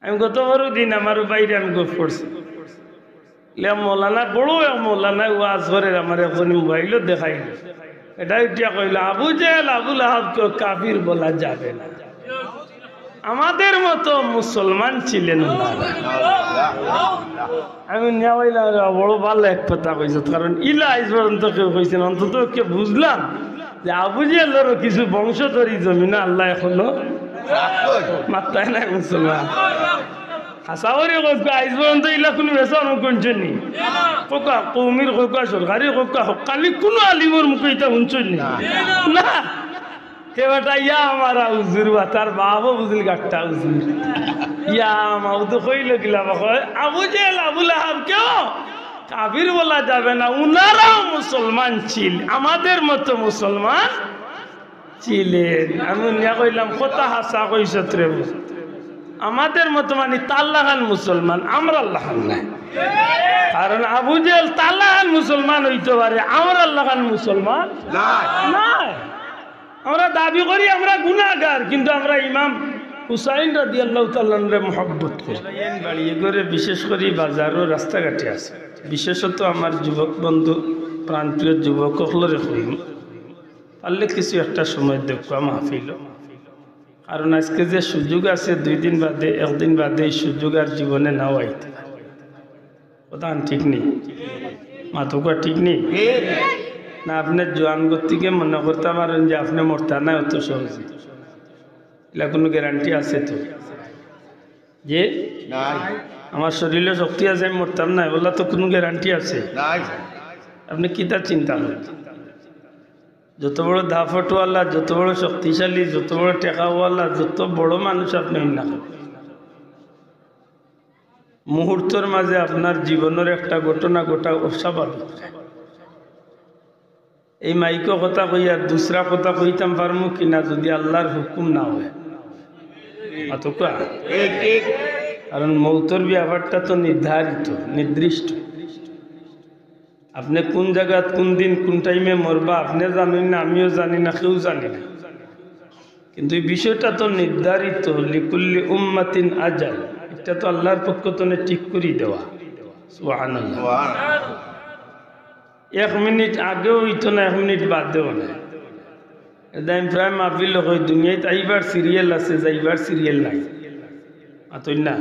আমি গত বড় দিন আমার বাইরে আমি গপ করছি মৌলানা বড় এক মৌলানা ওয়াজ করে আমার এখন মোবাইলও দেখাইল এটা উঠিয়া কইল আবু জেহেল আবুল আহাবকে কাফির বলা যাবে না, আমাদের মতো মুসলমান ছিলেন ওনারা। আমি নেওয়াইলাম বড় ভালো এক কথা কইস, কারণ ইলা আজ পর্যন্ত কেউ কইছেন, অন্তত কে বুঝলাম যে আবু জেহেলেরও কিছু বংশধরী জমিনে আল্লাহ এখনো মাত্রায় নাই মুসলমান। হাসাওয়ারি কোকা আজ পর্যন্ত ইলা কোনো বেসন কোনছেন নি, কোকা কৌমির কোকা সরকারি কোকা কালি কোনো আলিমর মুখে এটা শুনছেন না। কেবাটা ইয়া আমারা হুজুর বা তার বাবা বুঝল গাট্টা হুজুর ইয়া মাউ তো কইল গিলা কয় আবু জেহেল আবুল আহাব কেউ কাফির বলা যাবে না, উনারাও মুসলমান ছিল, আমাদের মতো মুসলমান ছিলেন। আমি নিয়া কইলাম কথা হাসা কইছ রে, আমাদের মতো মানে তাল্লাহান মুসলমান, আমরা আল্লাহান নাই। কারণ আবু জেহেল তাল্লাহান মুসলমান হইতে পারে, আমরা আল্লাহান মুসলমান নাই। আমরা দাবি করি আমরা গুনাহগার, কিন্তু আমরা ইমাম হুসাইন রাদিয়াল্লাহু তাআলা রে মুহাব্বত করি। বাড়িয়ে করে বিশেষ করে বাজার ও রাস্তাঘাটে আছে, বিশেষত আমার যুবক বন্ধু প্রান্তীয় যুবক সকলরে কইম পারলে কিছু একটা সময় দেখবা মাহফিল, কারণ আজকে যে সুযোগ আছে 2 দিন বাদে 1 দিন বাদে এই সুযোগ আর জীবনে নাও আইতে কথা ঠিক নেই, মাথা ঠিক নেই না। আপনার জোয়ান গতিকে মনে করতে পারেন যে আপনি মরতা নাই অত সহজে, এটা কোনো গ্যারান্টি আছে তো যে আমার শরীরে শক্তি আছে আমি মরতাম না, বলা তো কোনো গ্যারান্টি আছে? আপনি কি তার চিন্তা করেন? যত বড় দাফটওয়ালা, যত বড় শক্তিশালী, যত বড় টেকাওয়ালা, যত বড় মানুষ আপনি না মুহূর্তের মাঝে আপনার জীবনের একটা ঘটনা ঘটা অস্বাভাবিক। এই মাইকো কথা কই আর দুসরা কথা কইতাম পারমু কিনা যদি আল্লাহর হুকুম না হয়? কারণ মৌতর ব্যাপারটা তো নির্ধারিত, নির্দিষ্ট। আপনি কোন জায়গা কোন দিন কোন টাইমে মরবা আপনি জানেন না, আমিও জানি না, কেউ জানি না, কিন্তু এই বিষয়টা তো নির্ধারিত। লিকুল্লি উম্মাতিন আজাল, এটা তো আল্লাহর পক্ষ থেকে ঠিক করে দেওয়া। সুবহানাল্লাহ। 1 মিনিট আগেও হইতো না, 1 মিনিট বাদেও না। এদাইম প্রায় মাহফিল হয় দুনিয়াতে আইবার সিরিয়াল আছে, যাইবার সিরিয়াল নাই। আতই না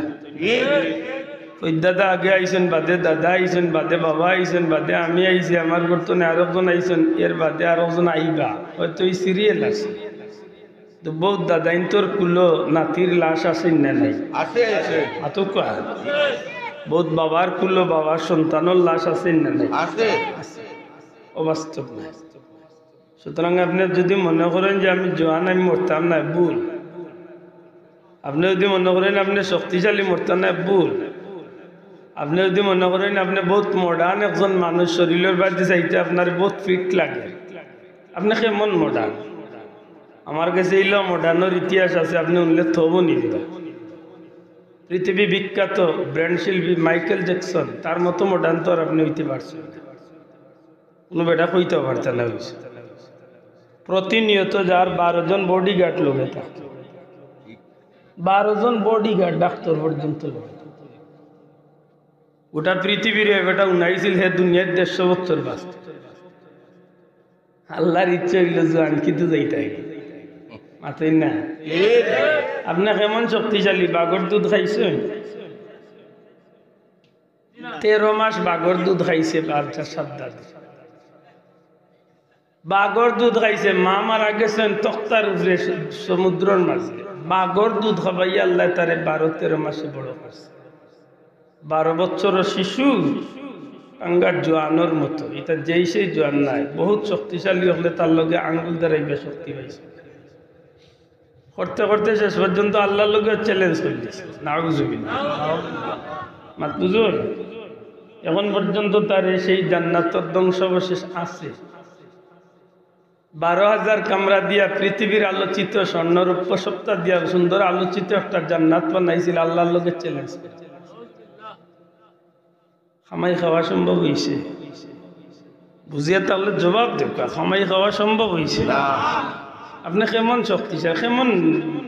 ওই দাদা আগে আইসেন, বাদে দাদা আইসেন, বাদে বাবা আইসেন, বাদে আমি আইসি, আমার ঘরতনে আরেকজন আইসেন, এর বাদে আরেকজন আইবা, হয়তো এই সিরিয়াল আছে। তো বহুত দাদা ইন্তর কুলো নাতির লাশ আসেন না নাই? আতো কয়া বহুত বাবার কুলো বাবার সন্তানের লাশ আসেন না নাই? অবাস্তব নাই। সুতরাং আপনি যদি মনে করেন যে আমি জোয়ান আমি মরতাম না, ভুল। আপনি যদি মনে করেন আপনি শক্তিশালী মরতাম না, ভুল। আপনি যদি মনে করেন আপনি বহুত মডার্ন একজন মানুষ, শরীরের বাড়িতে চাইতে আপনার বহুত ফিট লাগে, আপনি কেমন মডার্ন? আমার কাছে এইল মডার্নের ইতিহাস আছে, আপনি উল্লেখ থব নিব। পৃথিবী বিখ্যাত ব্র্যান্ড শিল্পী মাইকেল জ্যাকসন, তার মতো মডার্ন তো আর আপনি হইতে পারছেন কোনো বেটা কইতে পারতেন না। প্রতিনিয়ত যার 12 জন বডিগার্ড লোকে থাকে, 12 জন বডিগার্ড, ডাক্তার পর্যন্ত লোক। গোটা পৃথিবীর বেটা উনাইছিল হে দুনিয়ার 150 বছর বাঁচত। আল্লাহর ইচ্ছে হইল জোয়ান কিন্তু যাইতে মাথায় না। আপনি কেমন শক্তিশালী? বাঘর দুধ খাইছেন? 13 মাস বাঘর দুধ খাইছে, 7 দাদা বাঘর দুধ খাইছে। মা মারা গেছেন তক্তার উপরে সমুদ্রের মাঝে, বাঘর দুধ খাবাই আল্লাহ তারে 12-13 মাসে বড় করছে। 12 বছরের শিশু আঙ্গার জোয়ানোর মতো, এটা যেই সেই জোয়ান নাই। বহুত শক্তিশালী হলে তার লগে আঙ্গুল দ্বারাইবে শক্তি পাইছে। করতে করতে শেষ পর্যন্ত আল্লাহর লগে চ্যালেঞ্জ করতেছে। নাউজুবিল্লাহ মাত বুঝুন। এখন পর্যন্ত তার সেই জান্নাতের ধ্বংসাবশেষ আছে। 12,000 কামরা দিয়া পৃথিবীর আলোচিত স্বর্ণরূপ সপ্তাহ দিয়া সুন্দর আলোচিত একটা জান্নাত বানাইছিল আল্লাহর লগে চ্যালেঞ্জ। খামাই খাওয়া সম্ভব হয়েছে? বুঝিয়া তাহলে জবাব দেব, খামাই খাওয়া সম্ভব হয়েছে? আপনি কেমন শক্তিশালী, কেমন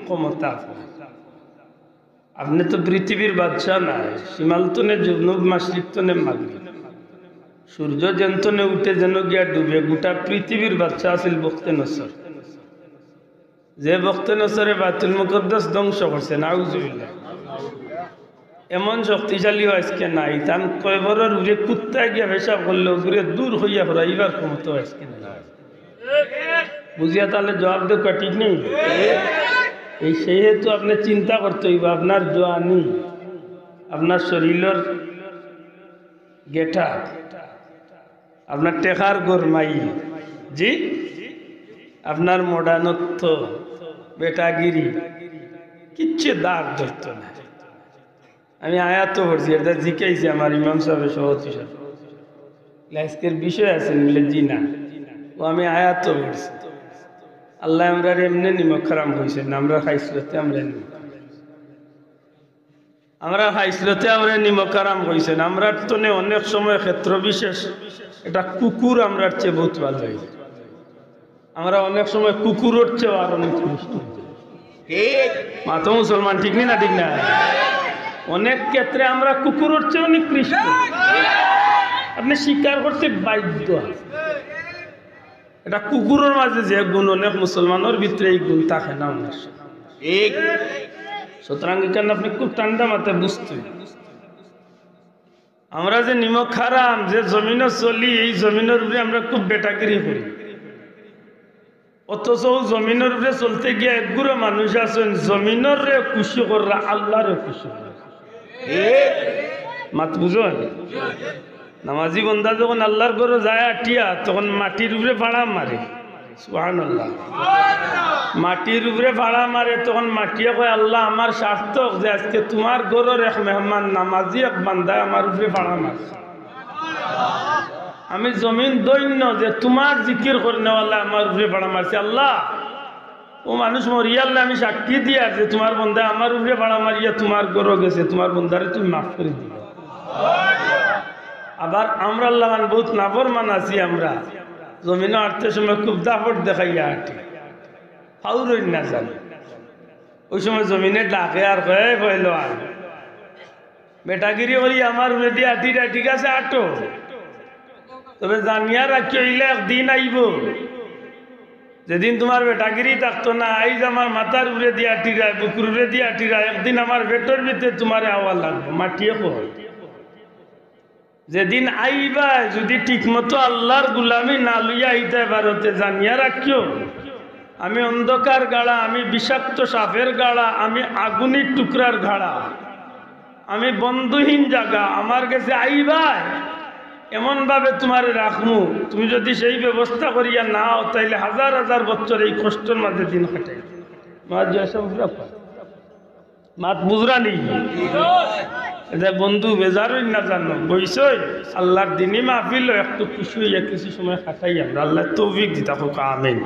ক্ষমতা? আপনি তো পৃথিবীর বাদশাহ না, সীমালতনে জুনুব মাশরিকতনে মাগরিব, সূর্য যেন্তনে উঠে যেন গিয়া ডুবে, গোটা পৃথিবীর বাদশাহ আছিল বখতে নসর। যে বখতে নসরে বাইতুল মুকদ্দাস ধ্বংস করছে, নাউজুবিল্লাহ, এমন শক্তিশালী আজকে নাই। তান কয়বরের উড়ে কুত্তা গিয়া পেশাব করলে ঘুরে দূর হইয়া পড়া এইবার ক্ষমতা আজকে নাই। বুঝিয়া তাহলে জবাব দেব ঠিক নেই। এই সেহেতু আপনি চিন্তা করতে হইব আপনার জোয়ানি, আপনার শরীরের গেটা, আপনার টেকার গরমাই, জি, আপনার মডার্নত্ব, বেটাগিরি কিচ্ছু দাগ ধরত না। আমি আয়াত পড়ছি, এটা জিকাইছি আমার ইমাম সাহেব সভাপতি সাহেব, আজকের বিষয় আছেন বলে জি না, ও আমি আয়াত পড়ছি। আল্লাহ আমরা এমনি নিমক খারাম হয়েছেন, আমরা খাইছিলতে আমরা খাইছিলতে আমরা নিমক খারাম হয়েছেন। আমরা তো অনেক সময় ক্ষেত্র বিশেষ এটা কুকুর আমরা চেয়ে বহুত ভালো হয়েছে। আমরা অনেক সময় কুকুরের চেয়েও আর অনেক মাতো মুসলমান, ঠিক না ঠিক না? অনেক ক্ষেত্রে আমরা কুকুরের চেয়েও নিকৃষ্ট, আপনি স্বীকার করতে বাধ্য। এটা কুকুরের মাঝে যে গুণ, অনেক মুসলমানের ভিতরে এই গুণ থাকে না। সুতরাং এখানে আপনি খুব ঠান্ডা মাথায় বুঝতে, আমরা যে নিমক খারাম, যে জমিনও চলি, এই জমিনের উপরে আমরা খুব বেটাগিরি করি। অথচ জমিনের উপরে চলতে গিয়ে একগুলো মানুষ আছেন জমিনের রে খুশি কররা, আল্লাহর খুশি করা। মাত বুঝো, নামাজি বন্দা যখন আল্লাহর ঘরে যায় আটিয়া, তখন মাটির উপরে ভাড়া মারে, সুবহানাল্লাহ, মাটির উপরে ভাড়া মারে। তখন মাটিয়ে কয়, আল্লাহ আমার সার্থক যে আজকে তোমার ঘরের এক মেহমান নামাজি এক বান্দায় আমার উপরে ভাড়া মারে। আমি জমিন দৈন্য যে তোমার জিকির করেওয়ালা আমার উপরে ভাড়া মারছে। আল্লাহ, ও মানুষ মরিয়াল্লা আমি সাক্ষী দিয়া যে তোমার বন্দা আমার উপরে ভাড়া মারিয়া তোমার ঘরে গেছে, তোমার বন্দারে তুমি মাফ করে দিবে। আবার আমরা আল্লাহ বহুত নাফরমান আছি, আমরা জমিনে আটতে সময় খুব দাপট দেখাইয়া আটি, হাউরই না জানি। ওই সময় জমিনে ডাকে আর কয়ে কইল, আর বেটাগিরি করি আমার রেডি আটিটা, ঠিক আছে আটো, তবে জানিয়া রাখি হইলে একদিন আইব যেদিন তোমার বেটাগিরি থাকতো না, আইজ আমার মাথার উপরে দিয়া টিরায়, বুকুর উপরে দিয়া টিরায়, একদিন আমার পেটের ভিতরে তোমার আওয়াজ লাগবে। মাটিয়ে কয়, যেদিন আইবা যদি ঠিক মতো আল্লাহর গুলামি না লইয়া আইতে পারতে, জানিয়া রাখিও আমি অন্ধকার গাড়া, আমি বিষাক্ত সাপের গাড়া, আমি আগুনের টুকরার গাড়া, আমি বন্ধুহীন জায়গা, আমার কাছে আইবা এমন ভাবে তোমার রাখমু, তুমি যদি সেই ব্যবস্থা করিয়া নাও তাইলে হাজার হাজার বছর এই কষ্টের মাঝে দিন কাটে। মাত বুঝরা নেই বন্ধু, বেজারই না জানো বইসই আল্লাহর দিনই মাহফিল, একটু খুশি হইয়া কিছু সময় কাটাই আমরা, আল্লাহ তৌফিক দিতা হোক, আমিন।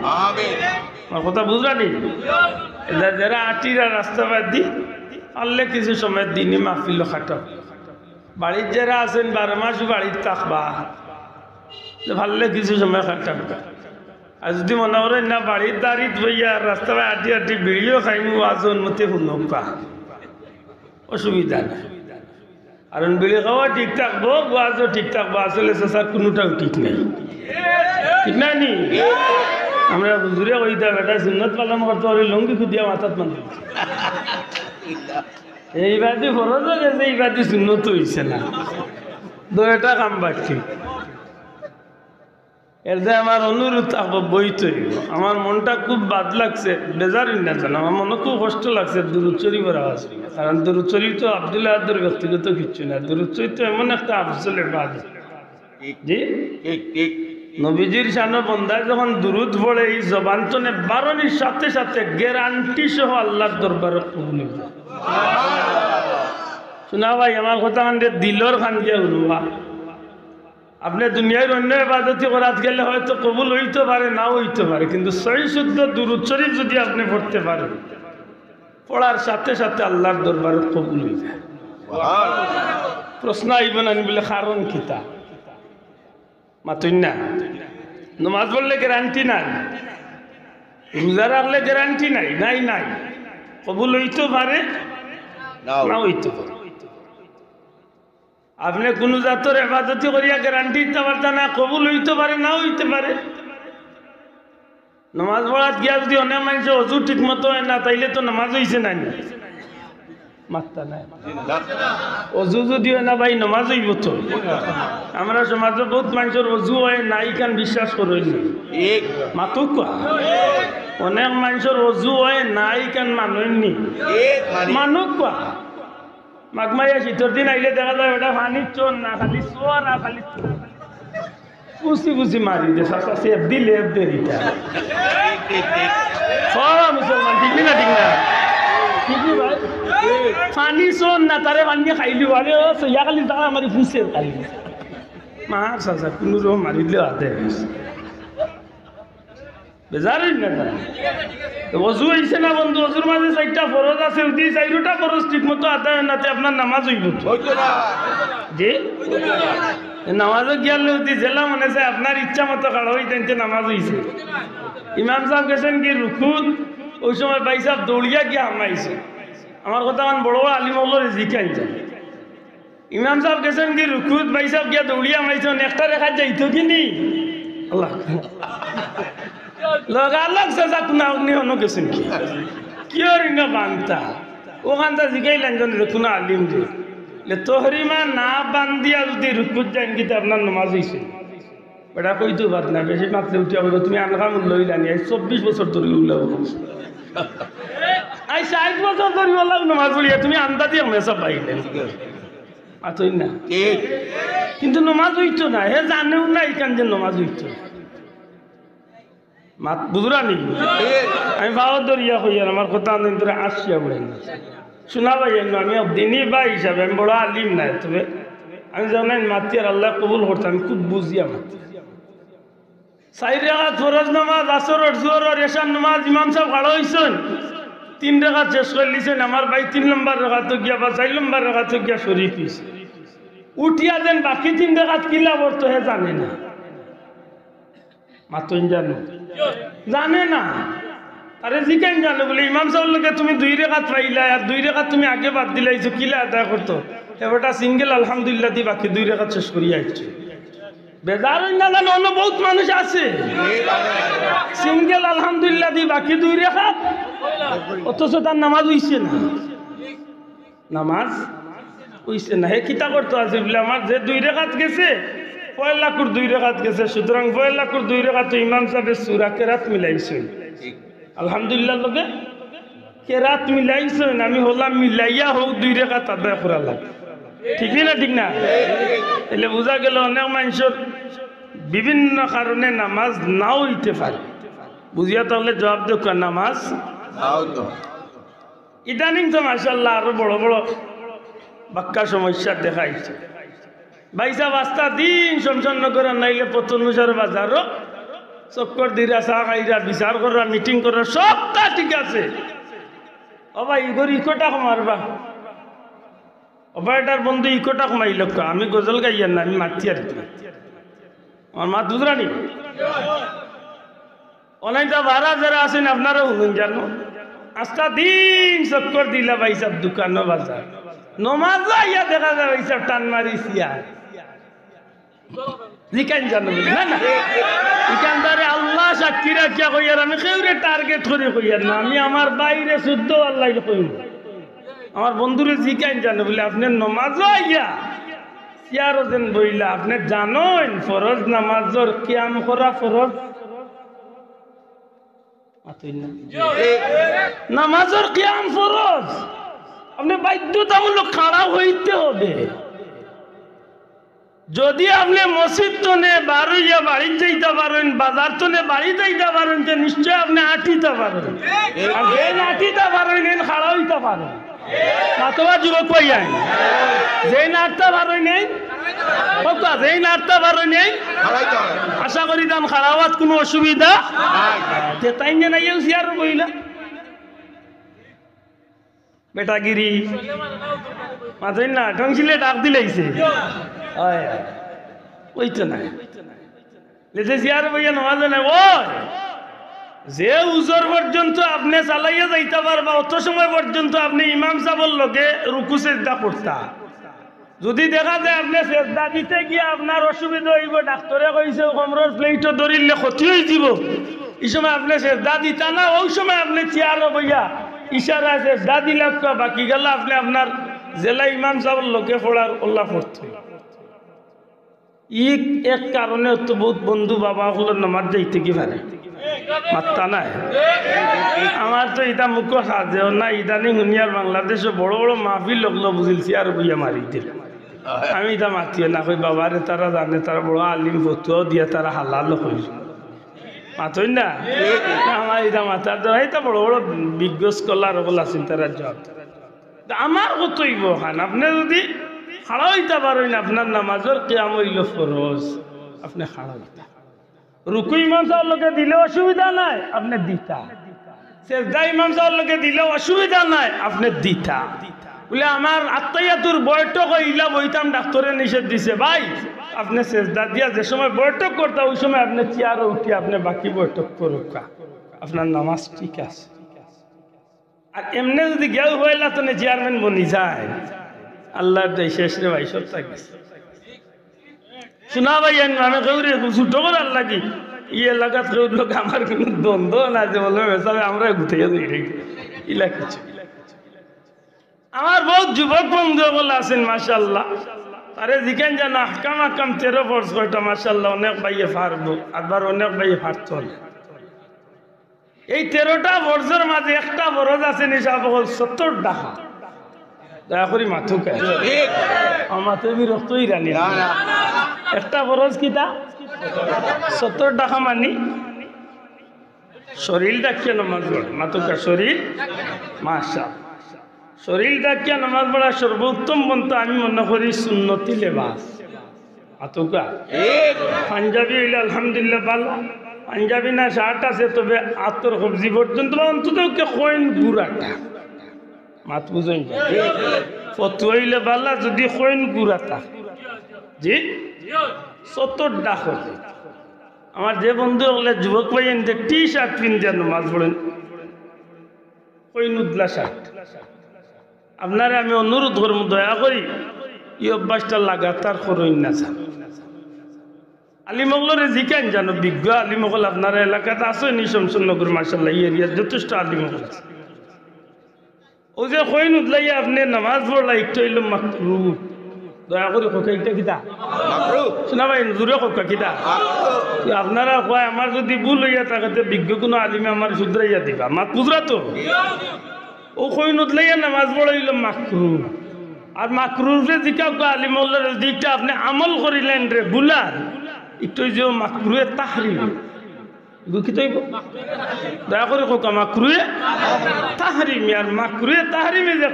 আমার কথা বুঝরা নেই, যারা আটিরা রাস্তা বাদ দি আল্লাহ কিছু সময় দিনই মাহফিল কাটাও। বাড়ির যারা আছেন 12 মাস বাড়ির থাকবা, ভাললে কিছু সময় কাটাবা। আর যদি মনে করেন না বাড়ির দাঁড়িয়ে বইয়া রাস্তা আটি আটি বেরিয়েও খাইমু, আজন মতে শুনবা, অসুবিধা নাই। কারণ বিড়ি খাওয়া ঠিক থাকবো, গোয়াজও ঠিক থাকবো, আসলে স্যার কোনোটাও ঠিক নেই, ঠিক নাই নি? আমরা হুজুরে কইতা বেটা সুন্নত পালন করতে পারি, লঙ্গি খুদিয়া মাথাত বান্ধি, এই বাদি ফরজ গেছে, এই বাদি সুন্নত হইছে না, দুইটা কাম বাকি। এর যে আমার অনুরোধ থাকবো বই তৈরি, আমার মনটা খুব বাদ লাগছে, বেজারই না জানো, আমার মনে খুব কষ্ট লাগছে দুরূদ শরীফ আওয়াজ, কারণ দুরূদ শরীফ তো আব্দুল্লাহ আব্দুর ব্যক্তিগত কিছু না, দুরূদ শরীফ তো এমন একটা আফজল ইবাদত। জি ঠিক ঠিক, নবীজির শানো বন্দায় যখন দুরূদ পড়ে, এই জবান তনে বারণির সাথে সাথে গ্যারান্টি সহ আল্লাহর দরবারে কবুল হয়ে যায়। শোনা ভাই, আমার কথা কান্দে দিলর খান দিয়ে উড়বা। আপনি দুনিয়ার অন্য ইবাদতি করাত গেলে হয়তো কবুল হইতে পারে, নাও হইতে পারে, কিন্তু সহি শুদ্ধ দুরূদ শরীফ যদি আপনি পড়তে পারেন, পড়ার সাথে সাথে আল্লাহর দরবারে কবুল হয়ে যায়। প্রশ্ন আইব না বলে কারণ কিতা মাতুন না, নমাজ পড়লে গ্যারান্টি নাই, রোজা রাখলে গ্যারান্টি নাই, নাই নাই, কবুল হইতে পারে না হইতে পারে। আপনি কোন জাতর ইবাদতি করিয়া গ্যারান্টি দিতে পারতেন না, কবুল হইতে পারে না হইতে পারে। নামাজ পড়াত গিয়া যদি অনেক মানুষ অজু ঠিক মতো হয় না, তাইলে তো নামাজ হইছে না, মাত্তা নাই। অজু যদি হয় না ভাই, নামাজ হইব তো। আমরা সমাজে বহুত মানুষের অজু হয় না, ইখান বিশ্বাস করি না মাতো কোয়া। অনেক মানুষের অজু হয় না, ইখান মানুষনি মানুষ কোয়া। মাঘমাইয়া শীতের দিন আইলে দেখা যায় ওটা পানির চোর না, খালি চোর আর খালি কুচি কুচি মারি দে সেফ দিলে দেরিটা মুসলমান। ঠিক না ঠিক না? ঠিকই ভাই, পানি চোর না, তারে পানি খাইলি আরে ইয়া খালি তারা মারি ফুসের খালি মার চাচা কোনো রকম মারিলে হাতে বেজারই না। অজু হয়েছে না বন্ধু? অজুর মাঝে 4টা ফরজ আছে, যদি 4টা ফরজ ঠিক মতো আদায় নাতে আপনার নামাজ হইব যে নামাজও গিয়ালে যদি জেলা মনে চায় আপনার ইচ্ছা মতো খাড়া হইতেন নামাজ হয়েছে। ইমাম সাহেব গেছেন কি রুকুত, ওই সময় ভাই সাহেব দৌড়িয়া গিয়া হামাইছে। আমার কথা আমার বড় বড় আলিমগুলো জিকাই যায়। ইমাম সাহেব গেছেন কি রুকুত, ভাই সাহেব গিয়া দৌড়িয়া হামাইছে, একটা রেখা যাইতো কি নি আল্লাহ লগালগ চাচা কোনা অগ্নি হন গেছেন কি কিয়র ইনা বান্ধা ওখানটা জিগাইলেন জানি কোনা আলিম যে তোহরিমা না বান্ধিয়া যদি রুকুত যান কিন্তু আপনার নামাজ হয়েছে। এটা কইতো বাদ না, বেশি মাত্রে উঠিয়া বলবো তুমি আনকা মূল্য লইলানি। 24 বছর ধরে উল্লাহ 60 বছর ধরে বললাম নামাজ পড়িয়া তুমি আন্দা দিয়ে মেসব পাইলেন আতই না, কিন্তু নামাজ হইতো না। হে জানেও না এখান যে নামাজ হইতো বুঝরা নি। আমি বাবা দরিয়া হইয়ার আমার কথা ধরে আসিয়া বলেন শোনা ভাই, আমি দিনই বা হিসাবে আমি বড় আলিম নাই, তবে আমি জানেন মাতি আর আল্লাহ কবুল করতাম, আমি খুব বুঝিয়া মাতি। 4 রাকাত ফরজ নামাজ, আসর জোহর এশার নামাজ ইমাম সাহেব খাড়া হইছেন, 3 রাকাত শেষ করে লিছেন। আমার ভাই 3 নম্বর রাকাত গিয়া বা 4 নম্বর রাকাত গিয়া শরীফ হইছে। উঠিয়া দেন বাকি 3 রাকাত কিলা বলতো হে জানে না, মাতুন জানো জানে না, আরে জিকেন জানো বলে ইমাম সাহেব লোকে তুমি 2 রাকাত পাইলা আর 2 রাকাত তুমি আগে বাদ দিলাইছো, কিলা আদায় করতো? এবারটা সিঙ্গেল আলহামদুলিল্লাহ দি বাকি 2 রাকাত শেষ করিয়া আইছে। বেজার না জানো অন্য বহুত মানুষ আছে সিঙ্গেল আলহামদুলিল্লাহ দি বাকি 2 রাকাত, অথচ তার নামাজ হইছে না, নামাজ হইছে না। হে কিতা করতো আছে বলে আমার যে 2 রাকাত গেছে 1 লাখের 2 রাকাত গেছে, সুতরাং 1 লাখের 2 রাকাত ইমাম সাহেবের সূরা কেরাত মিলাইছেন। আলহামদুলিল্লাহ লোকে কেরাত মিলাইছেন, আমি হলাম মিলাইয়া হোক 2 রাকাত আদায় করা লাগে। ঠিক না ঠিক না? এলে বোঝা গেল অনেক মানুষের বিভিন্ন কারণে নামাজ নাও হইতে পারে। বুঝিয়া তাহলে জবাব দেখ নামাজ ইদানিং তো মাশাআল্লাহ আরো বড় বড় বাক্কা সমস্যা দেখাইছে। ভাইসা বাস্তা দিন শমশাননগর নাইলে পতনুসার বাজারও চক্কর দিরা চা খাইরা বিচার করা মিটিং করা সবটা ঠিক আছে। ও ভাই ইগর ইকোটা কমারবা, অপারেটার বন্ধু ইকোটা কমাইল, আমি গজল গাইয়ার না, আমি মাতি আর আমার মাত বুঝরানি অনেকটা ভাড়া যারা আছেন আপনারা শুনুন জানো, 5টা দিন চক্কর দিলা ভাইসাব দোকান বাজার নমাজ ইয়া দেখা যায় ভাইসাব টান মারিছিয়া জিকান জানো না না ইকানদারে আল্লাহ সাক্ষী রাখিয়া কইয়ার আমি কেউরে টার্গেট করে কইয়ার না, আমি আমার বাইরে শুদ্ধ আল্লাহ কইব। আমার বন্ধুরে জিকান জানো বলে আপনি নমাজ ইয়া সিয়ারো যেন বইলা আপনি জানেন ফরজ নামাজর কিয়াম করা ফরজ নামাজর কিয়াম ফরজ, আপনি বাধ্যতামূলক খাড়া হইতে হবে। যদি আপনি মসজিদ তো নে বারোইয়া বাড়ি যাইতে পারেন, বাজার তো নে বাড়ি যাইতে পারেন, তো নিশ্চয় আপনি আটিতে পারেন। আর যেন আটিতে পারেন খাড়া হইতে পারেন, মাতবা যুবক পাইয়াই যেই নাটতে পারেন নেই যেই নাটতে পারেন নেই, আশা করি দাম খারাপ কোনো অসুবিধা তাই জানাইও সিয়ার বইলা বেটাগিরি মাথায় না ঢংছিলে ডাক দিলাইছে ওই তো না সিয়ার বইয়া নওয়াজ নাই। ও যে উজর পর্যন্ত আপনি চালাইয়া যাইতে পারবা অত সময় পর্যন্ত আপনি ইমাম সাহেবের লগে রুকু সেজদা করতা। যদি দেখা যায় আপনি সেজদা দিতে গিয়ে আপনার অসুবিধা হইব, ডাক্তারে কইছে কমরের প্লেটও ধরিলে ক্ষতি হয়ে যাব, এই সময় আপনি সেজদা দিতা না, ওই সময় আপনি চেয়ারও বইয়া ইশারা সেজদা দিলাম, বাকি গেল আপনি আপনার জেলা ইমাম সাহেবের লগে পড়ার ওল্লা পড়তে। ই এক কারণে তো বহুত বন্ধু বাবা হলো নামাজ যাইতে কি পারে মাত্তা নাই। আমার তো এটা মুখ সাজেও না, ইদানিং দুনিয়ার বাংলাদেশে বড় বড় মাহফিল লগলো বুঝিলছি আর বইয়া মারি দিল। আমি এটা মাতিয়ে না কই বাবারে, তারা জানে, তারা বড় আলিম ফতুয়াও দিয়ে তারা হালাল হইল মাতই না। আমার এটা মাথার দ্বারা এটা বড় বড় বিজ্ঞ স্কলার ওগুলো আছেন, তারা জব আমার কতইব খান। আপনি যদি খাড়া হইতে পারেন আপনার নামাজের কিয়াম হইল ফরজ, আপনি খাড়া হইতা। রুকু ইমাম সাহেবের লোকে দিলে অসুবিধা নাই, আপনি দিতা। সেজদা ইমাম সাহেবের লোকে দিলে অসুবিধা নাই, আপনি দিতা। বলে আমার আত্মাইয়াতুর বৈঠক হইলা বইতাম, ডাক্তারে নিষেধ দিছে ভাই আপনি সেজদা দিয়া যে সময় বৈঠক করতা ওই সময় আপনি চেয়ারে উঠি আপনি বাকি বৈঠক করুক, আপনার নামাজ ঠিক আছে। আর এমনি যদি গেল হইলা তো চেয়ারম্যান বনি যায়, আল্লাহর দেয় শেষ রে ভাই, সব থাকিস শোনা ভাই। আমি কেউরে ছোট করে আল্লাহ কি ই এলাকাত কেউ লোক আমার কোনো দ্বন্দ্ব না যে বলবে বেসাবে আমরা গুছিয়ে দিই ইলা কিছু। আমার বহুত যুবক বন্ধু বলে আছেন মাশাআল্লাহ, তারে জিকেন যেন আহকাম আহকাম 13 ফরজ কয়টা মাশাআল্লাহ অনেক ভাইয়ে পারবো, আবার অনেক ভাইয়ে পারত না। এই 13টা ফরজের মাঝে একটা ফরজ আছে নিশাব হল 70 টাকা। দয়া করি মাথু কে মাথু বিরক্তই রানি একটা ফরজ কিতা 70 টাকা মানি শরীর ডাকিয়া নামাজ পড়া মাতুকা শরীর মাশা শরীর ডাকিয়া নামাজ পড়া সর্বোত্তম পন্থা আমি মনে করি সুন্নতি লেবাস। মাতুকা পাঞ্জাবি হইলে আলহামদুলিল্লাহ ভালো, পাঞ্জাবি না শার্ট আছে তবে আতর সবজি পর্যন্ত অন্তত কইন গুড়াটা মাত বুঝেন ফতু হইলে ভালো, যদি কইন গুড়াটা জি 70 টাকা। আমার যে বন্ধু হলে যুবক ভাই টি শার্ট পিনতে নামাজ পড়েন কইনুদ্লা শার্ট, আপনারা আমি অনুরোধ করব দয়া করি এই অভ্যাসটা লাগাতার করুন না। আলিমগলরে জিকান জানো বিজ্ঞ আলিমগল আপনারা এলাকাতে আছে নি শমশনগর মাশাআল্লাহ এই এরিয়ার যথেষ্ট আলিমগল আছে। ও যে কইনুদ্লাই আপনি নামাজ পড়লা একটু হইল মাকরু, দয়া করে কোকাইটা কিতা শোনা ভাই জোরে কোকা কিতা আপনারা কয় আমার যদি ভুল হইয়া থাকে বিজ্ঞ কোনো আলিমে আমার শুধরাইয়া দিবা মাত বুঝরা তো। ও কইনুদ লাইয়া নামাজ পড়াইল মাকরু, আর মাকরুরে জিকা আলিমুল্লাহর দিকটা আপনি আমল করিলেন রে বুলার একটু যে মাকরুয়ে তাহরিম দুঃখিত হইব দয়া করে কোকা মাকরুয়ে তাহরিম। আর মাকরুয়ে তাহরিমে যে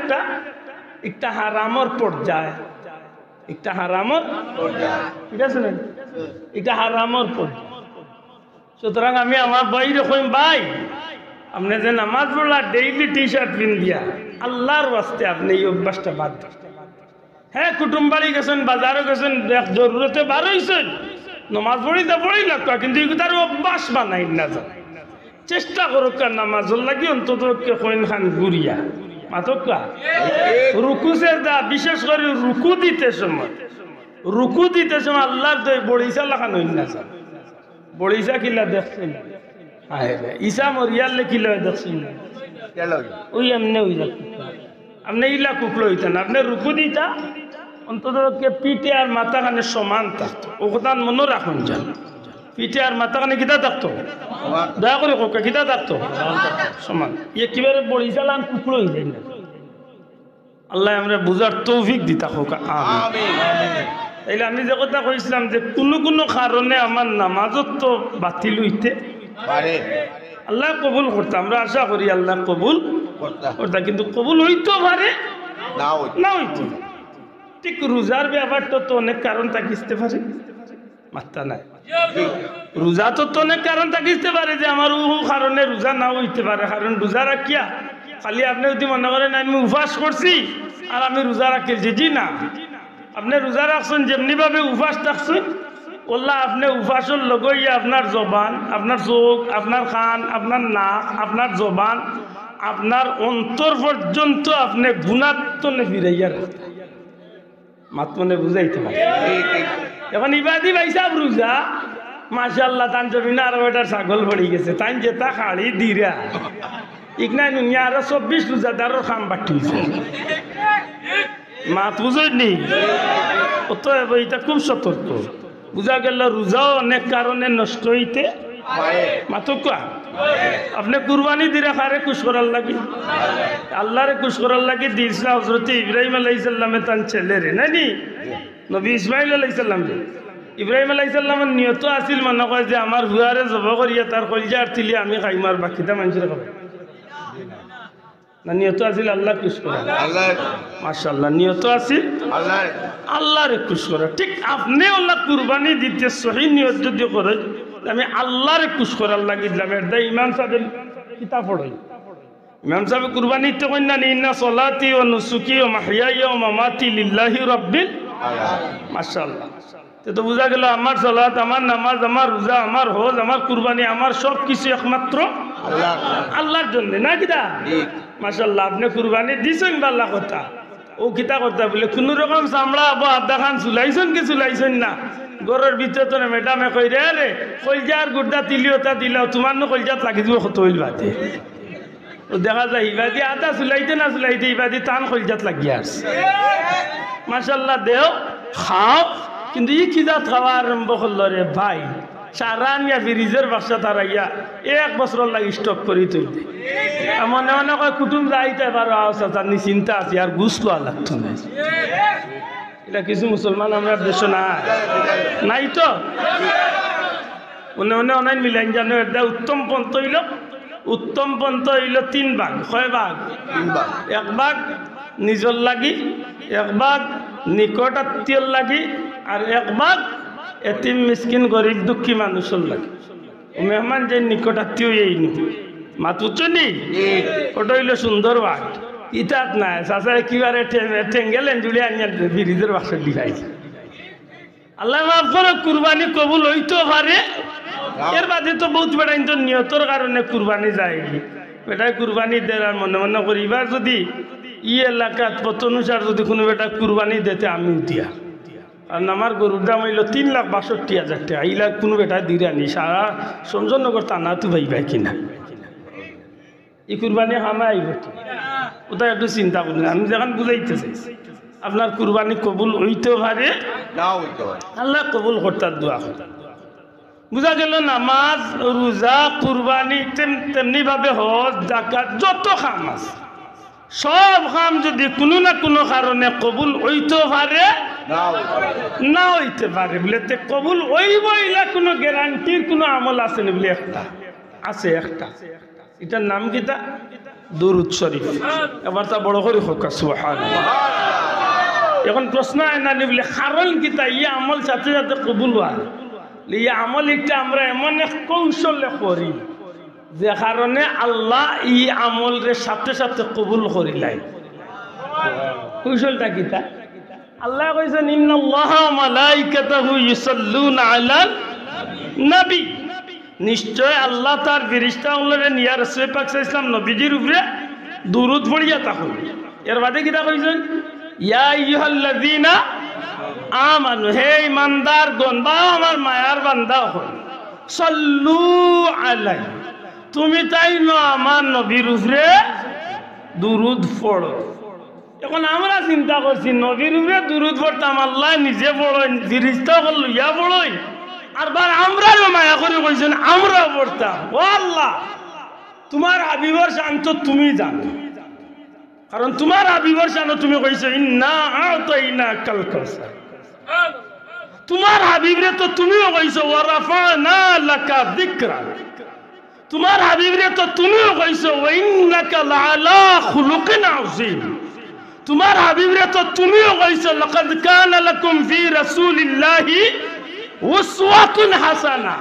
একটা হারামর পর্যায়, একটা হারামর ঠিক আছে না, এটা হারামর পর্যায়। সুতরাং আমি আমার বাইরে কইম ভাই আপনি যে নামাজ পড়লা ডেইলি টি শার্ট পিন দিয়া আল্লাহর ওয়াস্তে আপনি এই অভ্যাসটা বাদ দেন। হ্যাঁ কুটুম বাড়ি গেছেন, বাজারও গেছেন, জরুরতে বার হইছেন, নামাজ পড়িতে পড়ি লাগা, কিন্তু তার অভ্যাস বানাই না যান। চেষ্টা করুক নামাজ লাগি অন্তত কইন খান গুড়িয়া মাতকা রুকু সেজদা, বিশেষ করে রুকু দিতে সময় আল্লাহর দই বড়িসা লাগানো না যান। বড়িসা কিলা দেখছেন ঈসা মরিয়াল লেখিল দেখছেন ওই এমনি ওই আপনি ইলা কুকলো হইতেন, আপনি রুকু দিতা অন্তত পিঠে আর মাথা খানে সমান থাকতো, ওখান মনে রাখুন যান। পিঠে আর মাথা খানে কিতা থাকতো দয়া করে কোকা কিতা থাকতো সমান, একেবারে বড়ি চালান কুকলো হয়ে যায় না। আল্লাহ আমরা বুঝার তৌফিক দিতা কোকা তাইলে আমি যে কথা কইছিলাম যে কোনো কোনো কারণে আমার নামাজত তো বাতিল হইতে পারে, আল্লাহ কবুল করতে আমরা আশা করি আল্লাহ কবুল করতে, কিন্তু কবুল হইতেও পারে না হইতে। ঠিক রোজার ব্যাপারটা তো অনেক কারণ থাকিতে পারে, মাত্রা নাই রোজা তো অনেক কারণ থাকিতে পারে যে আমার ও কারণে রোজা নাও হইতে পারে। কারণ রোজা রাখিয়া খালি আপনি যদি মনে করেন আমি উপবাস করছি আর আমি রোজা রাখছি, জি না, আপনি রোজা রাখছেন যেমনি ভাবে উপবাস থাকছেন ওল্লা আপনি উপাসন লগইয়া আপনার জবান, আপনার চোখ, আপনার কান, আপনার নাক, আপনার জবান, আপনার অন্তর পর্যন্ত আপনি গুণাত্মনে ফিরাইয়া রাখতে মাত্মনে বুঝাইতে পারে। এখন ইবাদি ভাইসা রোজা মাশাআল্লাহ তান জমিনা আরো এটার ছাগল পড়ে গেছে, তাই যেটা খাড়ি দিরা ইকনাই নুনিয়া আরো 24 রোজাদারের খাম বাটি হয়েছে। মাত বুঝনি অতএব এটা খুব সতর্ক। বুঝা গেল রোজাও অনেক কারণে নষ্ট হইতে মাতুকা। আপনি কুরবানি দিরা খারে খুশ করার লাগি, আল্লাহরে খুশ করার লাগি দিয়েছিল হযরত ইব্রাহিম আলাইহিস সালামের তান ছেলেরে নানি নবী ইসমাইল আলাইহিস সালাম। ইব্রাহিম আলাইহিস সালামের নিয়ত আছিল মনে কয় যে আমার হুয়ারে জবাই করিয়া তার কলজা আরতিলি আমি খাইমার বাকিটা মানুষের খাবে না। নিয়ত আছিল আল্লাহ খুশ করা, মাশাআল্লাহ নিয়ত আছিল আল্লাহরে খুশ করা। ঠিক আপনি আল্লাহ কুরবানি দিতে সহি নিয়ত যদি করেন আমি আল্লাহরে খুশ করার লাগি দিলাম। এটা ইমাম সাহেবের কিতাব পড়াই। ইমাম সাহেব কুরবানি তো কই না ইন্না সলাতি ওয়া নুসুকি ওয়া মাহইয়ায়া ওয়া মামাতি লিল্লাহি রাব্বিল আলামিন। মাশাআল্লাহ। তো বুঝা গেল আমার সালাত, আমার নামাজ, আমার রোজা, আমার হজ, আমার কুরবানি, আমার সব কিছু একমাত্র আল্লাহর জন্য না কিটা। মাশাআল্লাহ আপনি কুরবানি দিছেন ভালো কথা। ও কিতা কথা বলে কোনো রকম চামড়া আবো আধা খান চুলাইছেন কি চুলাইছেন না ঘরের ভিতরে তো ম্যাডামে কই রে কলজার গুড়া তিলিওটা দিলাও তোমার নো কলজাত লাগি দিব কত হইল বাদে। ও দেখা যায় ইবাদি আধা চুলাইতে না চুলাইতে ইবাদি টান কলজাত লাগিয়া আছে। মাশাআল্লাহ দেও খাও, কিন্তু ই কি জাত খাওয়া আরম্ভ করলো রে ভাই, সারা নিয়া ফ্রিজের বাসা তারাইয়া 1 বছর লাগে স্টক করি তুই মনে মনে কয় কুটুম যাইতে পারো তার নি চিন্তা আছে আর ঘুষ লোয়া লাগতো না। এটা কিছু মুসলমান আমরা দেশ নাই তো মনে মনে অনেক মিলাইন জানো। এটা উত্তম পন্থ হইল, উত্তম পন্থ হইল 3 ভাগ। কয় ভাগ? 1 ভাগ নিজর লাগি, 1 ভাগ নিকট আত্মীয়র লাগি, আর 1 ভাগ এতিম মিসকিন গরিব দুঃখী মানুষের লাগে। মেহমান যে নিকট আত্মীয় এই মাতুচনি ওটা হইল সুন্দর ভাগ। ইটাত নাই চাষা একেবারে ঠেঙ্গেলেন জুড়ে আনিয়া ব্রিজের বাসা দিখাইছে। আল্লাহ মাফ করো, কুরবানি কবুল হইতে পারে। এর বাদে তো বহুত বেটা কিন্তু নিয়তর কারণে কুরবানি যায়, বেটায় কুরবানি দেয় আর মনে মনে করি এবার যদি ই এলাকাত পথ অনুসার যদি কোনো বেটা কুরবানি দিতে আমি দিয়া, কারণ আমার গরুর দাম হইল 3,62,000 টাকা। এই লাখ কোনো বেটা দিয়ে আনি সারা সমজনগর টানা তো ভাই ভাই কিনা এই কুরবানি হামা আইব ওটা একটু চিন্তা করুন। আমি যখন বুঝাইতে চাইছি আপনার কুরবানি কবুল হইতে পারে, আল্লাহ কবুল করতার দোয়া করে। বুঝা গেল নামাজ রোজা কুরবানি তেমনি ভাবে হজ যাকাত যত কাম আছে সব কাম যদি কোনো না কোনো কারণে কবুল হইতে পারে না হইতে পারে বলে কবুল হইব ইলা কোনো গ্যারান্টির কোনো আমল আছে না বলে একটা আছে। একটা এটার নাম কিটা? দুরূদ শরীফ। এবার তা বড় করে হোক সুবহানাল্লাহ। এখন প্রশ্ন হয় না বলে কারণ কিটা ই আমল সাথে সাথে কবুল হয়। এই আমল একটা আমরা এমন এক কৌশলে করি যে কারণে আল্লাহ এই আমলের সাথে সাথে কবুল করিলাই। কৌশলটা কিটা? আল্লাহ কইছেন ইন্নাল্লাহা ওয়া মালাইকাতাহু ইউসাল্লুনা আলান নবী, নিশ্চয় আল্লাহ তার ফেরেশতাগুলোরে নিয়া রাসূল পাক সাল্লাল্লাহু আলাইহি ওয়াসাল্লাম নবীজির উপরে দুরূদ পড়িয়া থাকুন। এর বাদে কিটা কইছেন? ইয়া আইয়ুহাল্লাযীনা আমানু, হে ইমানদারগণ বা আমার মায়ার বান্দা হন, সাল্লু আলাইহি, তুমি তাই না আমার নবীর উপরে দুরূদ পড়ো। এখন আমরা চিন্তা করছি নবীর উপরে দুরূদ পড়তাম, আল্লাহ নিজে পড়েন ফেরেশতাগুলো লইয়া পড়েন, আর বার আমরাও মায়া করে কইছেন আমরাও পড়তাম। ও আল্লাহ, তোমার হাবিবর শান তো তুমি জানো, কারণ তোমার হাবিবর শান তুমি কইছো ইন্না আ'তাইনাকাল কাউসার। তোমার হাবিবরে তো তুমিও কইছো ওয়া রাফা'না লাকা যিকরা। তোমার হাবিবরে তো তুমিও কইছো ওয়া ইন্নাকা লা'আলা খুলুকিন আযীম। তোমার হাবিবরে তো তুমিও কইছো লাকাদ কানা লাকুম ফি রাসূলিল্লাহি উসওয়াতুন হাসানা।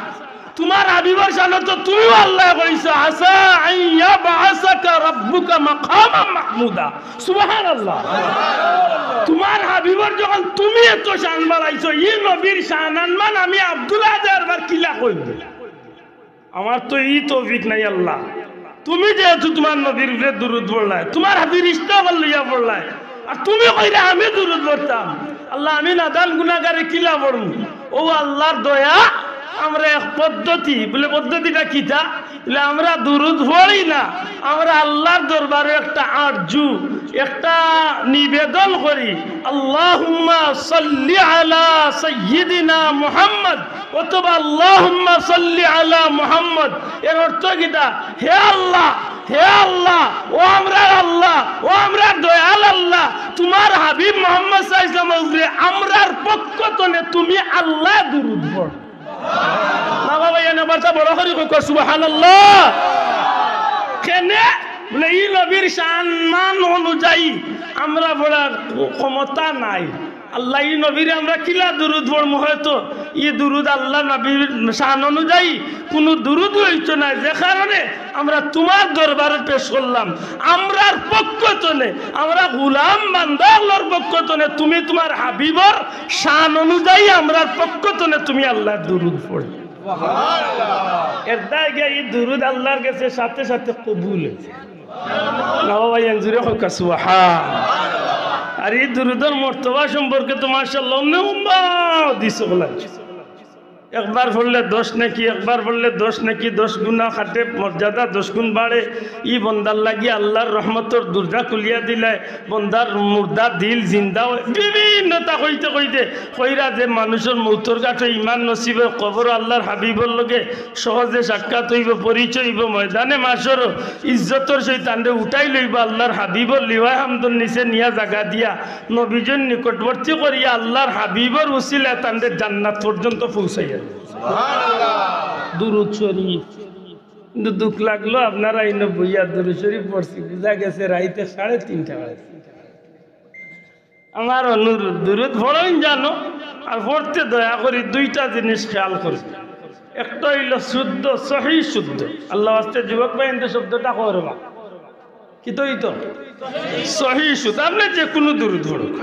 তোমার হাবিবের শানে তো তুমিও আল্লাহ কইছো আসা আইয়া বাআসাকা রাব্বুকা মাকামান মাহমুদা। সুবহানাল্লাহ। তোমার হাবিবর যখন তুমি এত শান বাড়াইছো ই নবীর শান আনমান আমি আব্দুল্লাহ দেবার কিলা কইব আমার তো ই তৌফিক নাই আল্লাহ তুমি যেহেতু তোমার নবীর উপরে দুরূদ পড়লাই তোমার ফেরেশতা লইয়া পড়লাই আর তুমি কইরা আমি দুরূদ পড়তাম আল্লাহ আমি নাদান গুনাহগারে কিলা পড়ব ও আল্লাহর দয়া আমরা এক পদ্ধতি বলে পদ্ধতিটা কিটা বলে আমরা দুরূদ পড়ি না আমরা আল্লাহর দরবারে একটা আরজু একটা নিবেদন করি আল্লাহুম্মা সাল্লি আলা সাইয়্যিদিনা মুহাম্মদ অথবা আল্লাহুম্মা সাল্লি আলা মুহাম্মদ এর অর্থ কিটা হে আল্লাহ ও আমরা আল্লাহ ও আমরা দয়াল আল্লাহ তোমার হাবিব মুহাম্মদ সাল্লাল্লাহু আলাইহি ওয়াসাল্লামের উপরে আমরার পক্ষ থেকে তুমি আল্লাহ দুরূদ পড় না বাবা এনে বাচ্চা বড় করে কই সুবহানাল্লাহ কেনে বলে এই নবীর সম্মান অনুযায়ী আমরা বলার ক্ষমতা নাই আল্লাহ এই নবীরে আমরা কিলা দুরূদ পড়ব হয়তো এই দুরূদ আল্লাহ নবীর শান অনুযায়ী কোনো দুরূদ হইতো না যে কারণে আমরা তোমার দরবারে পেশ করলাম আমরার পক্ষ থেকে আমরা গোলাম বান্দা আল্লাহর পক্ষ থেকে তুমি তোমার হাবিবর শান অনুযায়ী আমরার পক্ষ থেকে তুমি আল্লাহর দুরূদ পড়ো সুবহানাল্লাহ এর দাগে এই দুরূদ আল্লাহর কাছে সাথে সাথে কবুল হয়েছে না ভাই জুরে হোক সুবহানাল্লাহ আর এই দুরূদের মর্তবা সম্পর্কে তো মাশাআল্লাহ দিছো বলা একবার পড়লে 10 নাকি একবার পড়লে 10 নাকি 10 গুণা খাটে মর্যাদা 10 গুণ বাড়ে ই বন্দার লাগি আল্লাহর রহমতের দরজা খুলিয়া দিলে বন্দার মুর্দা দিল জিন্দা বিভিন্নতা কইতে কইরা যে মানুষের মৌতর কাছে ইমান নসিবে কবর আল্লাহর হাবিবর লগে সহজে সাক্ষাৎ হইব পরিচয় হইব ময়দানে মাসর ইজ্জতর সহিত তান্ডে উঠাই লইব আল্লাহর হাবিবর লিওয়ায় হামদুর নিচে নিয়া জায়গা দিয়া নবীজন নিকটবর্তী করিয়া আল্লাহর হাবিবর উসিলা তান্ডে জান্নাত পর্যন্ত পৌঁছাইয়া দুরূদ শরীফ কিন্তু দুঃখ লাগলো আপনারা এই বইয়া দুরূদ শরীফ পড়ছি বুঝা গেছে রাইতে 3:30 বাজে আমার অনুরোধ দুরূদ পড়েন জানো আর পড়তে দয়া করি দুইটা জিনিস খেয়াল করবে একটা হইল শুদ্ধ সহি শুদ্ধ আল্লাহ আস্তে যুবক ভাই এতে শব্দটা করবা কি তো সহি শুদ্ধ আপনি যে কোনো দুরূদ পড়ুক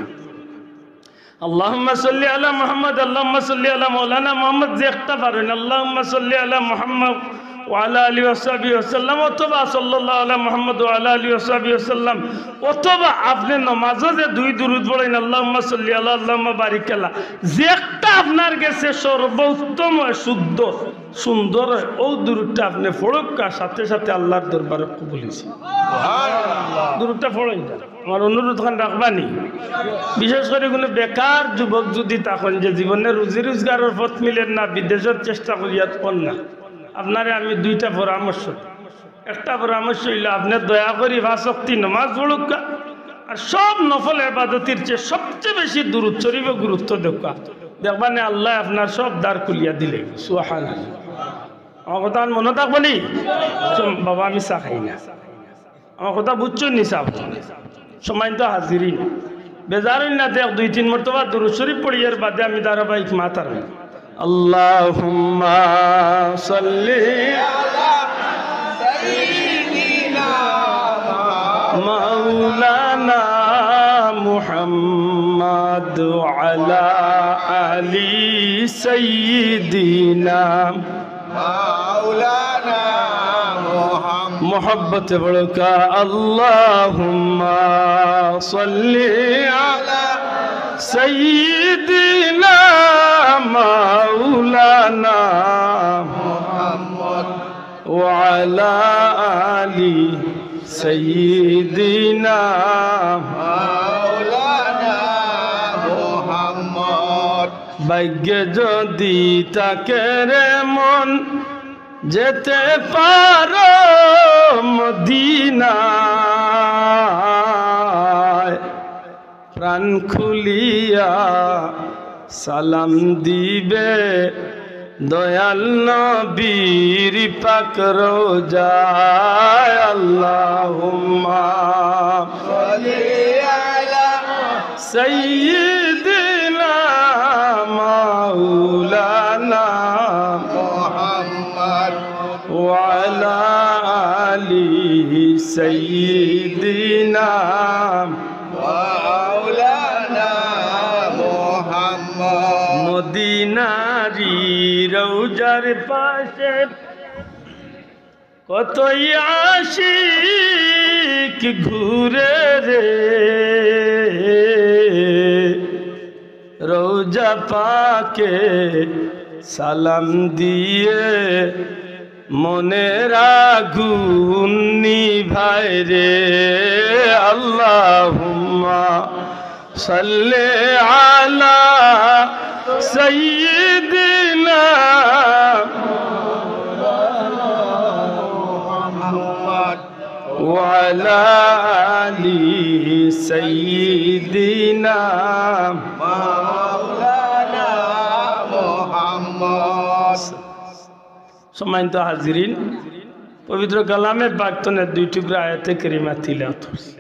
اللهم صل على محمد اللهم صل على مولانا محمد زيختا فارن اللهم صل على محمد وعلى آله وصحبه وسلم অথবা সাল্লাল্লাহু আলা মুহাম্মদ ওয়া আলা আলিহি ওয়াসাহবিহি ওয়াসাল্লাম অথবা আপনি নামাজে যে দুই দুরূদ পড়েন আল্লাহুম্মা সাল্লি আলা আল্লাহুম্মা বারিক আলা যেটা আপনার কাছে সর্বোত্তম শুদ্ধ সুন্দর ও দুরূদটা আপনি পড়ুক সাথে সাথে আল্লাহর দরবারে কবুল হইছে সুবহানাল্লাহ দুরূদটা পড়েন আমার অনুরোধ খান রাখবানি বিশেষ করে কোনো বেকার যুবক যদি তখন যে জীবনে রুজি রোজগারের পথ মিলেন না বিদেশের চেষ্টা করিয়া কোন না আপনারে আমি দুইটা পরামর্শ একটা পরামর্শ হইল আপনার দয়া করি 5 ওয়াক্ত নামাজ পড়ুক আর সব নফল ইবাদতের চেয়ে সবচেয়ে বেশি দুরূদ শরীফে গুরুত্ব দেওয়া দেখবানে আল্লাহ আপনার সব দ্বার খুলিয়া দিলে সুবহানাল্লাহ আমার কথা মনে থাকবনি বাবা আমি চা খাই না আমার কথা বুঝছো নি সাহ সময় তো হাজিরি বেজারই না দেখ 2-3 মর্তবা দুরূদ শরীফ পড়িয়ার বাদে আমি ধারাবাহিক মাতার আল্লাহুম্মা সাল্লি আলা সাইয়্যিদিনা মাওলানা মুহাম্মদ ওয়া আলা আলি সাইয়্যিদিনা মাওলানা मोहब्बत बड़का अल्लाहुम्मा सल्ली अला सय्यिदिना मौलाना मुहम्मद व अला आली सय्यिदिना मौलाना मुहम्मद भाग्य যদি তাকে রে মন যেতে পারো মদিনায় প্রাণ খুলিয়া সালাম দিবে দয়াল নবীর পাক রোজায় আল্লাহুম্মা সাল্লি আলা সাইয়্যিদিনা মাওলানা وعلى آل سيدنا مولانا মদিনারি রওজার পাশে কতই আশিক ঘুরে রে, রওজা পাকে সালাম দিয়ে মনের আগুন নিভাই রে। আল্লাহুম্মা সাল্লি আলা সাইয়্যিদিনা ওয়া আলা আলি সাইয়্যিদিনা মাওলানা মুহাম্মদ। সম্মানিত হাজিরিন, পবিত্র কালামে পাকতনের 2 টুকরা আয়াতে কারিমা তিলাওয়াত করছি।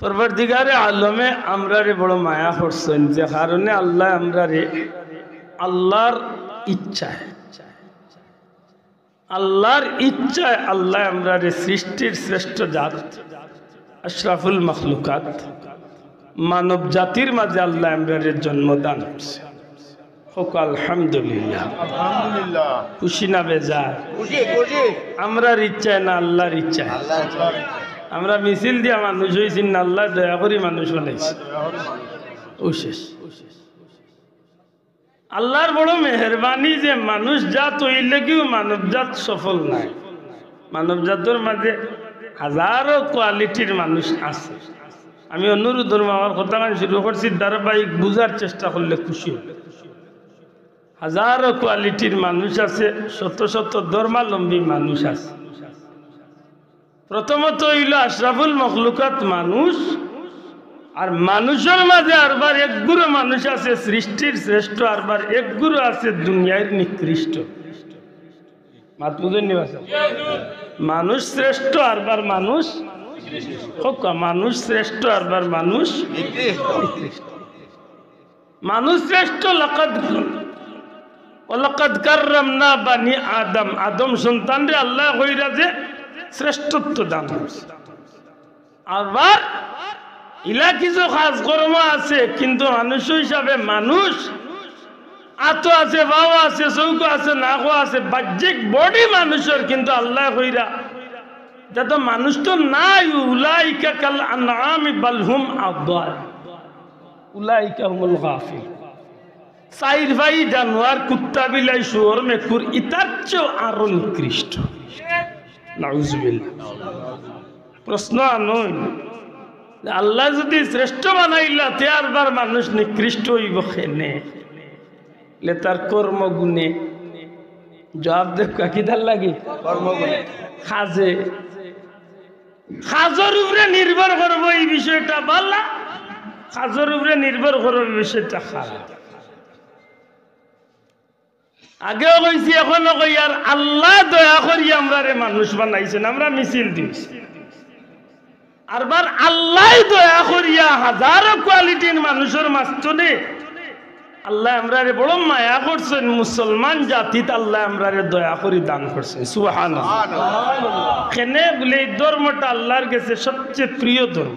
পরবর্তীকারে আলমে আমরারে বড় মায়া করছেন, যে কারণে আল্লাহ আমরারে আল্লাহর ইচ্ছায় আল্লাহ আমরারে সৃষ্টির শ্রেষ্ঠ জাত আশরাফুল মখলুকাত মানব জাতির মাঝে আল্লাহ আমরারে জন্মদান করছে। আলহামদুলিল্লাহ, খুশি না বেজার? আমরার ইচ্ছায় না আল্লাহর ইচ্ছায়? আমরা মিছিল দিয়া মানুষ হয়েছি না আল্লাহ দয়া করি মানুষ বানাইছে। আল্লাহর বড় মেহরবানি যে মানুষ জাত হইলে কেউ মানব জাত সফল নাই। মানব জাতের মাঝে হাজারো কোয়ালিটির মানুষ আছে। আমি অনুরোধ আমার কথা শুরু করছি, ধারাবাহিক বুঝার চেষ্টা করলে খুশি হবে। হাজারো কোয়ালিটির মানুষ আছে, শত শত ধর্মাবলম্বী মানুষ আছে। প্রথমত হইল আশরাফুল মখলুকাত মানুষ, আর মানুষের মাঝে আরবার এক গুরু মানুষ আছে সৃষ্টির শ্রেষ্ঠ, আরবার এক গুরু আছে দুনিয়ার নিকৃষ্ট। মাত বুঝেন নি? মানুষ শ্রেষ্ঠ আরবার মানুষ মানুষ শ্রেষ্ঠ আরবার মানুষ নিকৃষ্ট। মানুষ শ্রেষ্ঠ ওয়ালাকাদ কাররামনা বানি আদম, আদম সন্তানরে আল্লাহ কইরা যে শ্রেষ্ঠত্ব দান করছে। আবার ইলা কিছু কাজ কর্ম আছে, কিন্তু মানুষ হিসাবে মানুষ আতো আছে, বাও আছে, চৌকো আছে, নাকো আছে, বাহ্যিক বডি মানুষের, কিন্তু আল্লাহ কইরা যত মানুষ তো নাই। উলাইকা কাল আনআমি বাল হুম আদাল, উলাইকা হুমুল গাফিল। চাইর ভাই জানোয়ার, কুত্তা, বিলাই, শুয়োর, মেকুর, ইতার চেয়েও আরো নিকৃষ্ট। নাউজুবিল্লাহ। প্রশ্ন আনইন, আল্লাহ যদি শ্রেষ্ঠ বানাইলা তে আরবার মানুষ নিকৃষ্ট হইব কেনে? তার কর্মগুণে জবাব দেব কাকিদার লাগে কর্মগুণে খাজের উপরে নির্ভর করবো এই বিষয়টা বলা, খাজের উপরে নির্ভর করবো এই বিষয়টা খারাপ। আগেও কইছি এখনো কই, আর আল্লাহ দয়া করি আমরা মানুষ বানাইছেন, আমরা মিছিল দিয়েছি। আরবার আল্লাহ দয়া করিয়া হাজারো কোয়ালিটির মানুষের মাঝখানে আল্লাহ আমরারে বড় মায়া করছেন। মুসলমান জাতিতে আল্লাহ আমরারে দয়া করি দান করছেন। সুবহানাল্লাহ। কেনে বলে এই ধর্মটা আল্লাহর কাছে সবচেয়ে প্রিয় ধর্ম।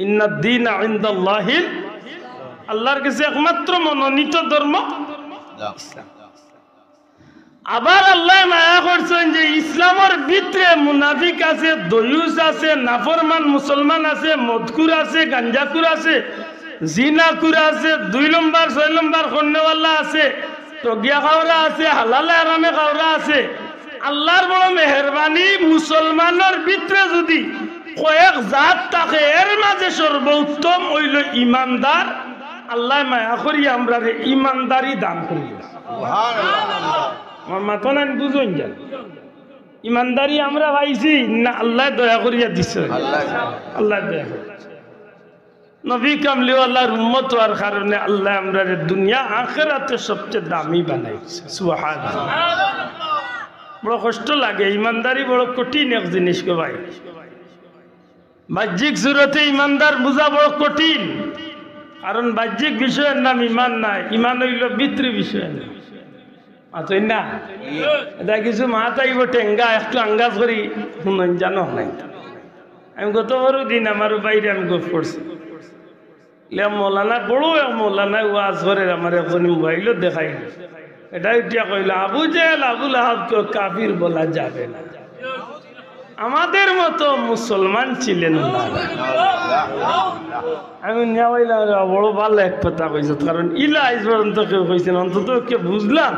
ইন্নাদ দীনা ইনদাল্লাহিল, আল্লাহর কাছে একমাত্র মনোনীত ধর্ম ইসলাম। আবার আল্লাহ মায়া করছেন যে ইসলামের ভিতরে মুনাফিক আছে, দয়ুস আছে, নাফরমান মুসলমান আছে, মদকুর আছে, গাঞ্জাকুর আছে, জিনাকুর আছে, 2 নম্বর 6 নম্বর খন্নেওয়ালা আছে, টগিয়া খাওয়া আছে, হালালে আরামে খাওয়া আছে। আল্লাহর বড় মেহরবানি, মুসলমানের ভিতরে যদি কয়েক জাত থাকে, এর মাঝে সর্বোত্তম হইল ইমানদার। আল্লাহ মায়া করি আমরা ইমানদারি দান করি। আমার মাথা না বুঝুন যান, ইমানদারি আমরা পাইছি না আল্লাহ দয়া করিয়া দিছে? আল্লাহ দয়া করে। নবী কামলিওয়ালার উম্মত হওয়ার কারণে আল্লাহ আমরা দুনিয়া আখিরাতে সবচেয়ে দামি বানাইছে। সুবহানাল্লাহ। বড় কষ্ট লাগে, ইমানদারি বড় কঠিন এক জিনিস গো ভাই। বাহ্যিক সুরতে ইমানদার বোঝা বড় কঠিন, কারণ বাহ্যিক বিষয়ের নাম ইমান নাই, ইমান হইল ভিতরি বিষয়ের নাম। আতই না এটা কিছু মাত আইব টেঙ্গা একটু আঙ্গাজ করি শুনুন জানো নাই। আমি গত বড় দিন আমার বাইরে আমি গপ করছি, মৌলানা বড় এক মৌলানা ওয়াজ করে আমার একজন মোবাইল দেখাই এটা উঠিয়া কইল আবু জেহেল আবুল আহাবকে কাফির বলা যাবে না, আমাদের মতো মুসলমান ছিলেন ওনারা। আমি বড় ভালো এক কথা কইস, কারণ ইলা আজ পর্যন্ত কেউ কইছেন, অন্তত কে বুঝলাম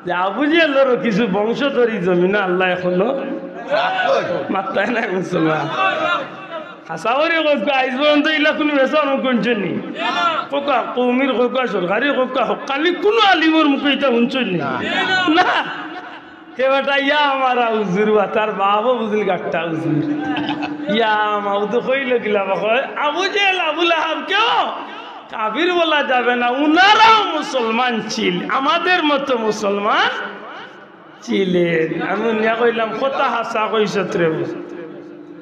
যে আবু জেহেলেরও কিছু বংশধরী জমিনা আল্লাহ এখনো মাত্রায় নাই মুসলমান। হাসাওয়ারি আজ পর্যন্ত ইলা কোনো বেসা অনুকঞ্চন নি কোকা কৌমির কোকা সরকারি কোকা কালি কোনো আলিমর মুখে এটা শুনছেন না। কেবাটা ইয়া আমার হুজুর বা তার বাবা বুঝলি গাট্টা হুজুর ইয়া মাও তো কইল গিলা কয় আবু জেহেল আবুল আহাব কেউ কাফির বলা যাবে না, উনারাও মুসলমান ছিল, আমাদের মতো মুসলমান ছিলেন। আমি নিয়া কইলাম কথা হাসা কইস রে,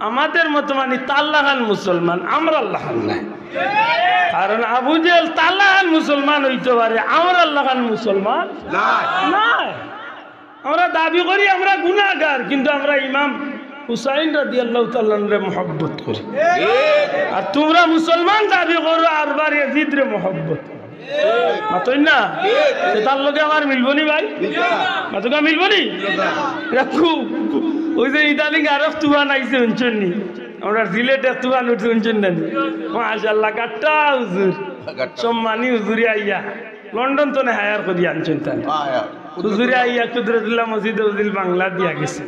আমাদের মতো মানে তাল্লাহান মুসলমান, আমরা আল্লাহান নাই। কারণ আবু জেহেল তাল্লাহান মুসলমান হইতে পারে, আমরা আল্লাহান মুসলমান নাই। আমরা দাবি করি আমরা গুনাহগার, কিন্তু আমরা ইমাম হুসাইন রাদিয়াল্লাহু তাআলা রে মহব্বত করি। আর তোমরা মুসলমান দাবি করো আর বার ইয়াজিদ রে মহব্বত মাতই না, তার লগে আমার মিলবনি ভাই, মাতকা মিলবনি। ওই যে ইদানিং আরব তুফান আইছে শুনছেন নি, আমরা সিলেটে তুফান উঠছে শুনছেন না? মাশাআল্লাহ গাট্টা হুজুর সম্মানী হুজুরি আইয়া লন্ডন তো হায়ার করি আনছেন, তাই হুজুরি আইয়া কুদরতুল্লাহ মসজিদে উজিল বাংলা দিয়া গেছে।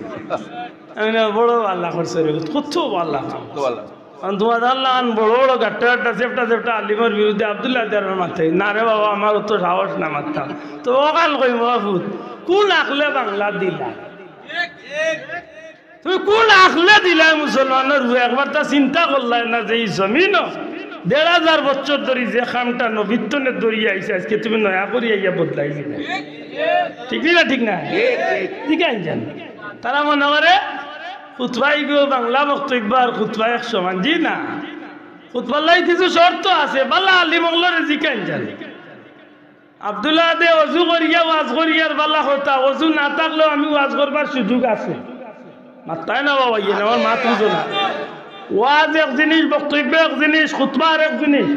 আমি বড় আল্লাহ করছে রে, কত আল্লাহ তোমার আল্লাহ বড় বড় গাট্টা গাট্টা চেপটা চেপটা আলিমের বিরুদ্ধে আব্দুল্লাহ দেওয়ার মাথায় না রে বাবা, আমার তো সাহস না মারতাম। তো ওখান কই মহফুজ কোন আখলে বাংলা দিলা, তুমি কোন আখলে দিলাই মুসলমানের? একবার তা চিন্তা করলাই না যে এই জমিন ১,৫০০ বছর ধরে যে খামটা নবীত্বনে দরিয়ে আইসে, আজকে তুমি নয়া করি আইয়া বদলাই দিলে, ঠিক না? ঠিক না? ঠিক আছে জান তারা মনে করে খুতবাই গো বাংলা বক্তব্য আর খুতবা এক সমান। জি না, খুতবাল্লাই কিছু শর্ত আছে, বালা আলী মংলারে জিকান জান। আব্দুল্লাহ দে অজু করিয়া ওয়াজ করিয়ার বালা হতা, অজু না থাকলেও আমি ওয়াজ করবার সুযোগ আছে। মাত্তাই না বাবা, ইয়ে আমার মাত বুঝো না। ওয়াজ এক জিনিস, বক্তব্য এক জিনিস, খুতবার এক জিনিস।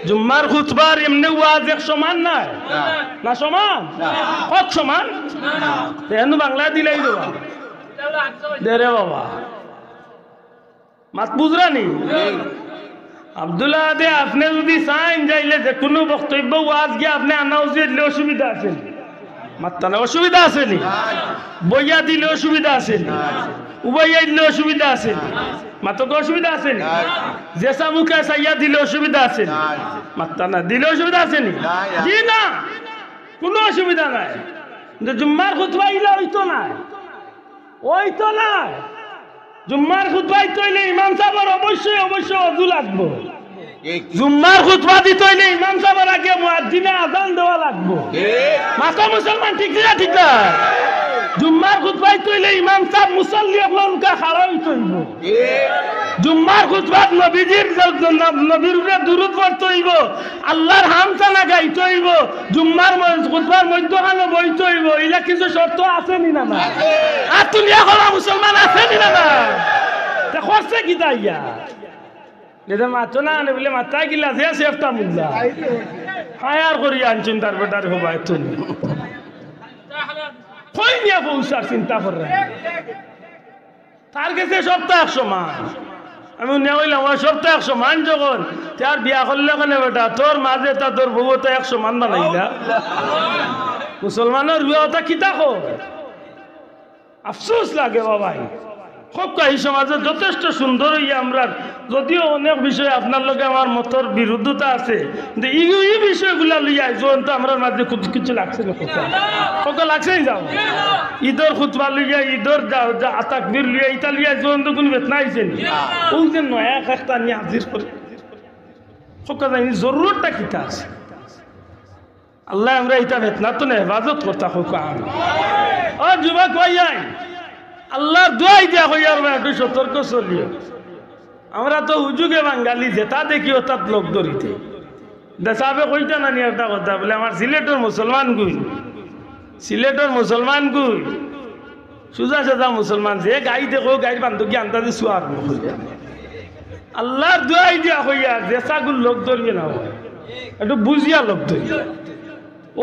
জুম্মার খুতবার এমনি ওয়াজ এক সমান নাই না, সমান কত সমান? তেন বাংলা দিলাই দেবা দে রে বাবা, মাত বুঝরানি। আব্দুল্লাহ দে আপনি যদি চাইন যাইলে যে কোনো বক্তব্য ওয়াজ গিয়ে আপনি আনা উচিত, অসুবিধা আছে মাত্তা না? অসুবিধা আছে নি? বইয়া দিলে অসুবিধা আছে নি? উবাইয়া দিলে অসুবিধা আছে নি? মাত্রকে অসুবিধা আছে নি? জেসা মুখে সাইয়া দিলে অসুবিধা আছে নি? মাত্তা না দিলে অসুবিধা আছে নি? জি না, কোনো অসুবিধা নাই। কিন্তু জুম্মার খুতবা ইলা হইতো না, ওই তো না। জুম্মার খুতবা হইলে ইমাম সাহেবের অবশ্যই অবশ্যই অজু লাগবো। জুম্মার খুতবা দিতে হইলে ইমাম সাহেবের আগে মুয়াজ্জিনে আযান দেওয়া লাগবো। মাতা মুসলমান ঠিক না? ঠিক না? জুম্মার খুতবা হইলে ইমাম সাহেব মুসল্লি আপনার খাড়া হইতে হইব। জুম্মার খুতবাত নবীর উপরে দুরূদ পড়তে হইব, আল্লাহর হামসানা গাইতে হইব, জুম্মার খুতবার মধ্যখানে বইতে হইব। এলা কিছু শর্ত আছে নি না? আর তুলিয়া করা মুসলমান আছে নি না? করছে কি তাইয়া মাতো না আনে বলে মাথা গিলা যে সেফটা মুল্লা হায়ার করি আনছেন তার বেটার হবাই তুমি কই নিয়ে পৌঁছার চিন্তা করে তার কাছে সপ্তাহ 100 মান। আমি নেওয়াইলাম ওই সপ্তাহ 100 মান যখন তার বিয়া করলে কেন বেটা তোর মাঝে তা তোর বউ তো 100 মান বানাইলা। মুসলমানের বিয়া কি থাকো আফসোস লাগে বাবাই। এই সমাজে যথেষ্ট সুন্দর হইয়া আমরা, যদিও অনেক বিষয় আপনার লগে আমার মতর বিরুদ্ধতা আছে, কিন্তু এই বিষয়গুলা লইয়া যখন তো আমার মাঝে কিছু লাগছে না, কত লাগছে যাও ঈদর খুতবা লইয়া ঈদর তাকবীর লইয়া ইটা লইয়া যখন তো কোনো বেতনা আইছে নি ওই যে নয়া একটা নিয়ে হাজির করে সকা যায়নি জরুরতটা কিতা আছে। আল্লাহ আমরা এটা বেতনা তো না হেফাজত করতা হোক। ও যুবক ভাই আল্লাহর দোয়াই দিয়া হইয়ার একটু সতর্ক চলিও। আমরা তো হুজুগে বাঙালি যেটা দেখি তাত লোক ধরিতে দেশাবে কইতা না নি একটা কথা বলে আমার সিলেটের মুসলমান গুই, সিলেটের মুসলমান গুই সোজা সোজা মুসলমান যে গাই দেখো গাইর বান্ধবী আন্দাজে শোয়ার আল্লাহর দোয়াই দিয়া হইয়া জেসাগুল লোক ধরবে না, একটু বুঝিয়া লোক ধরবে।